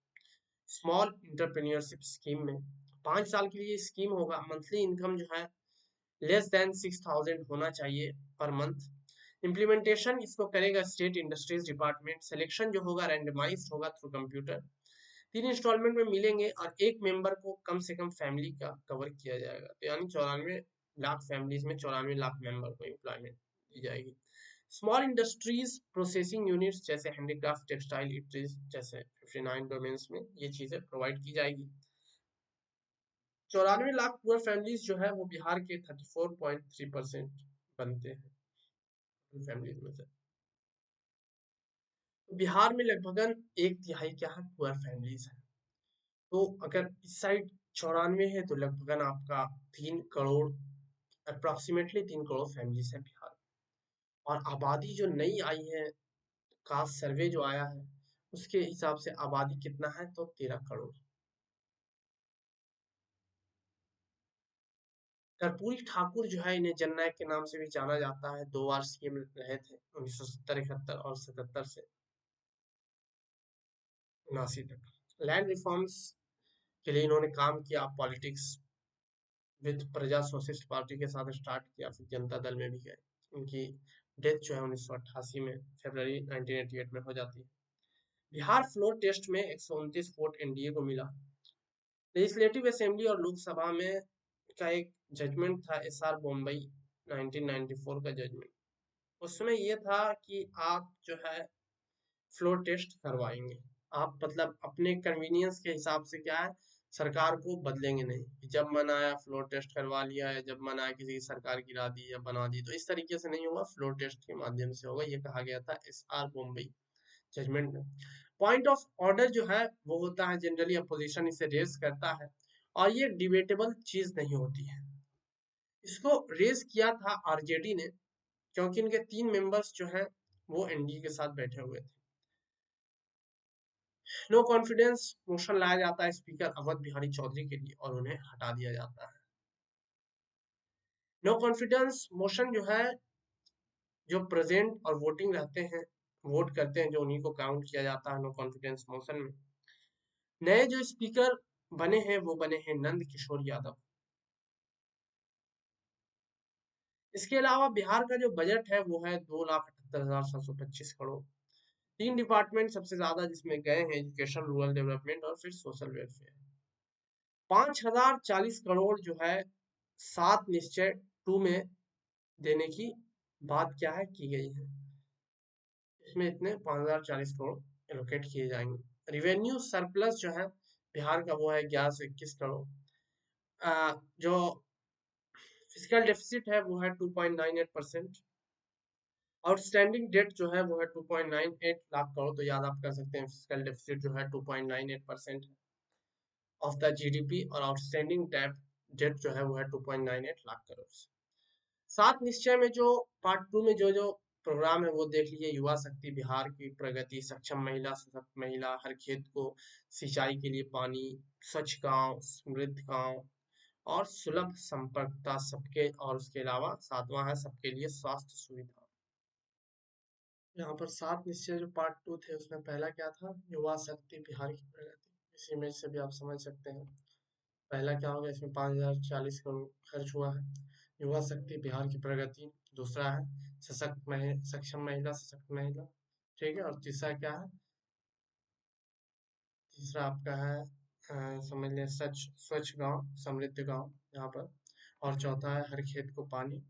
स्मॉल इंटरप्रेन्योरशिप स्कीम में 5 साल के लिए स्कीम होगा। मंथली इनकम जो है लेस देन 6,000 होना चाहिए पर मंथ। इम्प्लीमेंटेशन इसको करेगा स्टेट इंडस्ट्रीज डिपार्टमेंट। सिलेक्शन जो होगा रैंडमाइज्ड होगा थ्रू कंप्यूटर। 3 इंस्टॉलमेंट में मिलेंगे और एक मेंबर को कम से कम फैमिली का कवर किया जाएगा। तो यानी 94 लाख फैमिलीज में 94 लाख मेंबर को एम्प्लॉयमेंट दी जाएगी। स्मॉल इंडस्ट्रीज प्रोसेसिंग यूनिट्स जैसे हैंडीक्राफ्ट टेक्सटाइल इट्रीज जैसे 59 डोमेन्स में ये चीजें प्रोवाइड की जाएगी। 94 लाख पुअर फैमिलीज जो है वो बिहार के 34.3% बनते हैं फैमिलीज में से। तो बिहार में लगभग एक तिहाई क्या है पुअर फैमिलीज है। तो अगर इस साइड 94 है तो लगभग आपका 3 करोड़ अप्रोक्सीमेटली 3 करोड़ फैमिलीज है बिहार। और आबादी जो नई आई है कास्ट सर्वे जो आया है उसके हिसाब से आबादी कितना है तो 13 करोड़। कर्पूरी ठाकुर जो है इन्हें जननायक के नाम से भी जाना जाता है। 2 बार सीएम रहे थे 1970 71 और 77 से 79 तक। लैंड रिफॉर्म्स के लिए इन्होंने काम किया। पॉलिटिक्स विद प्रजा सोशलिस्ट पार्टी के साथ स्टार्ट किया फिर जनता दल में भी गए। उनकी डेथ जो है 1988 में फरवरी 1988 में हो जाती है। बिहार फ्लोर टेस्ट में 129 वोट एनडीए को मिला। लेजिस्लेटिव असेंबली और लोकसभा में का एक जजमेंट था एसआर बॉम्बई 1994 का जजमेंट। उसमें ये था कि आप जो है फ्लोर टेस्ट करवाएंगे। आप मतलब अपने कन्वीनियंस के हिसाब से क्या है सरकार को बदलेंगे नहीं। जब मन आया फ्लोर टेस्ट करवा लिया है, जब मन आया किसी की सरकार गिरा दी या बना दी, तो इस तरीके से नहीं होगा, फ्लोर टेस्ट के माध्यम से होगा। ये कहा गया था एसआर बॉम्बई जजमेंट में। पॉइंट ऑफ ऑर्डर जो है वो होता है जनरली अपोजिशन इसे रेज करता है और ये डिबेटेबल चीज नहीं होती है। इसको रेज किया था आरजेडी ने क्योंकि इनके 3 मेंबर्स जो हैं वो एनडीए के साथ बैठे हुए थे। नो कॉन्फिडेंस मोशन लाया जाता है स्पीकर अवध बिहारी चौधरी के लिए और उन्हें हटा दिया जाता है। नो कॉन्फिडेंस मोशन जो है जो प्रेजेंट और वोटिंग रहते हैं वोट करते हैं जो उन्हीं को काउंट किया जाता है नो कॉन्फिडेंस मोशन में। नए जो स्पीकर बने हैं वो बने हैं नंद किशोर यादव। इसके अलावा बिहार का जो बजट है वो है 2,78,725 करोड़। 3 डिपार्टमेंट सबसे ज्यादा जिसमें गए हैं एजुकेशन रूरल डेवलपमेंट और फिर सोशल वेलफेयर। 5,040 करोड़ जो है 7 निश्चय 2 में देने की बात क्या है की गई है। इसमें इतने 5,040 करोड़ एलोकेट किए जाएंगे। रिवेन्यू सरप्लस जो है बिहार का वो है 11 से 21 करोड़। जो फिजिकल डेफिसिट है वो है 2.98%। आउटस्टैंडिंग डेट जो है वो है 2.98 लाख करोड़। तो याद आप कर सकते हैं फिजिकल डेफिसिट जो है 2.98% ऑफ द जीडीपी और आउटस्टैंडिंग डेट जो है वो है 2.98 लाख करोड़। 7 निश्चय में जो पार्ट 2 में जो जो प्रोग्राम है वो देख लीजिए। युवा शक्ति बिहार की प्रगति, सक्षम महिला, सशक्त महिला, हर खेत को सिंचाई के लिए पानी, स्वच्छ गांव, समृद्ध गांव और सुलभ संपर्कता सबके। और उसके अलावा 7वां है सबके लिए स्वास्थ्य सुविधा। यहाँ पर 7 निश्चय जो पार्ट 2 थे उसमें पहला क्या था युवा शक्ति बिहार की प्रगति। इस इमेज से भी आप समझ सकते हैं पहला क्या होगा। इसमें 5,040 करोड़ खर्च हुआ है। युवा शक्ति बिहार की प्रगति। दूसरा है सक्षम महिला सशक्त महिला। ठीक है। और तीसरा क्या है तीसरा आपका है समझ लें सच स्वच्छ गांव समृद्ध गांव यहाँ पर। और चौथा है हर खेत को पानी,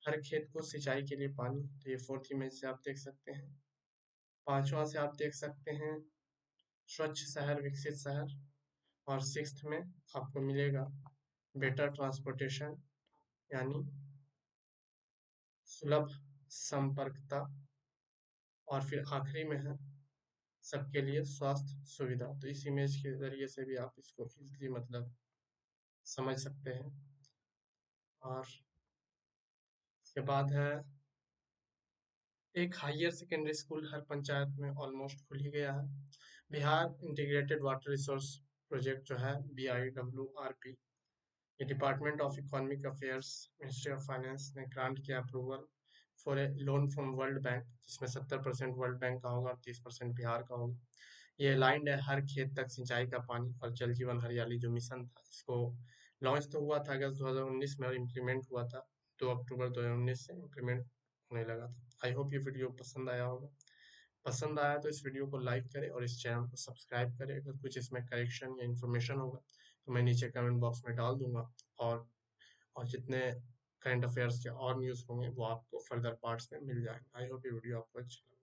हर खेत को सिंचाई के लिए पानी। तो ये 4th इमेज से आप देख सकते हैं। 5वां से आप देख सकते हैं स्वच्छ शहर विकसित शहर। और 6th में आपको मिलेगा बेटर ट्रांसपोर्टेशन यानी सुलभ संपर्कता। और फिर आखिरी में है सबके लिए स्वास्थ्य सुविधा। तो इस इमेज के जरिए से भी आप इसको इजीली मतलब समझ सकते हैं। और इसके बाद है एक हायर सेकेंडरी स्कूल हर पंचायत में ऑलमोस्ट खुल ही गया है। Bihar integrated water resource project जो है BIWRP, ये department of economic affairs ministry of finance ने ग्रांट किया approval for a loan from world bank जिसमें 70% वर्ल्ड बैंक का होगा और 30% बिहार का होगा। ये लाइन है हर खेत तक सिंचाई का पानी और जल जीवन हरियाली जो मिशन था, इसको लॉन्च तो हुआ था अगस्त 2019 में और इम्प्लीमेंट हुआ था 2 अक्टूबर 2019 से इम्प्लीमेंट होने लगा था। आई होप ये वीडियो पसंद आया होगा। पसंद आया तो इस वीडियो को लाइक करें और इस चैनल को सब्सक्राइब करें। अगर कुछ इसमें करेक्शन या इन्फॉर्मेशन होगा तो मैं नीचे कमेंट बॉक्स में डाल दूंगा। और जितने करंट अफेयर्स के और न्यूज़ होंगे वो आपको फर्दर पार्ट्स में मिल जाएंगे। आई होप ये वीडियो आपको अच्छा लगा।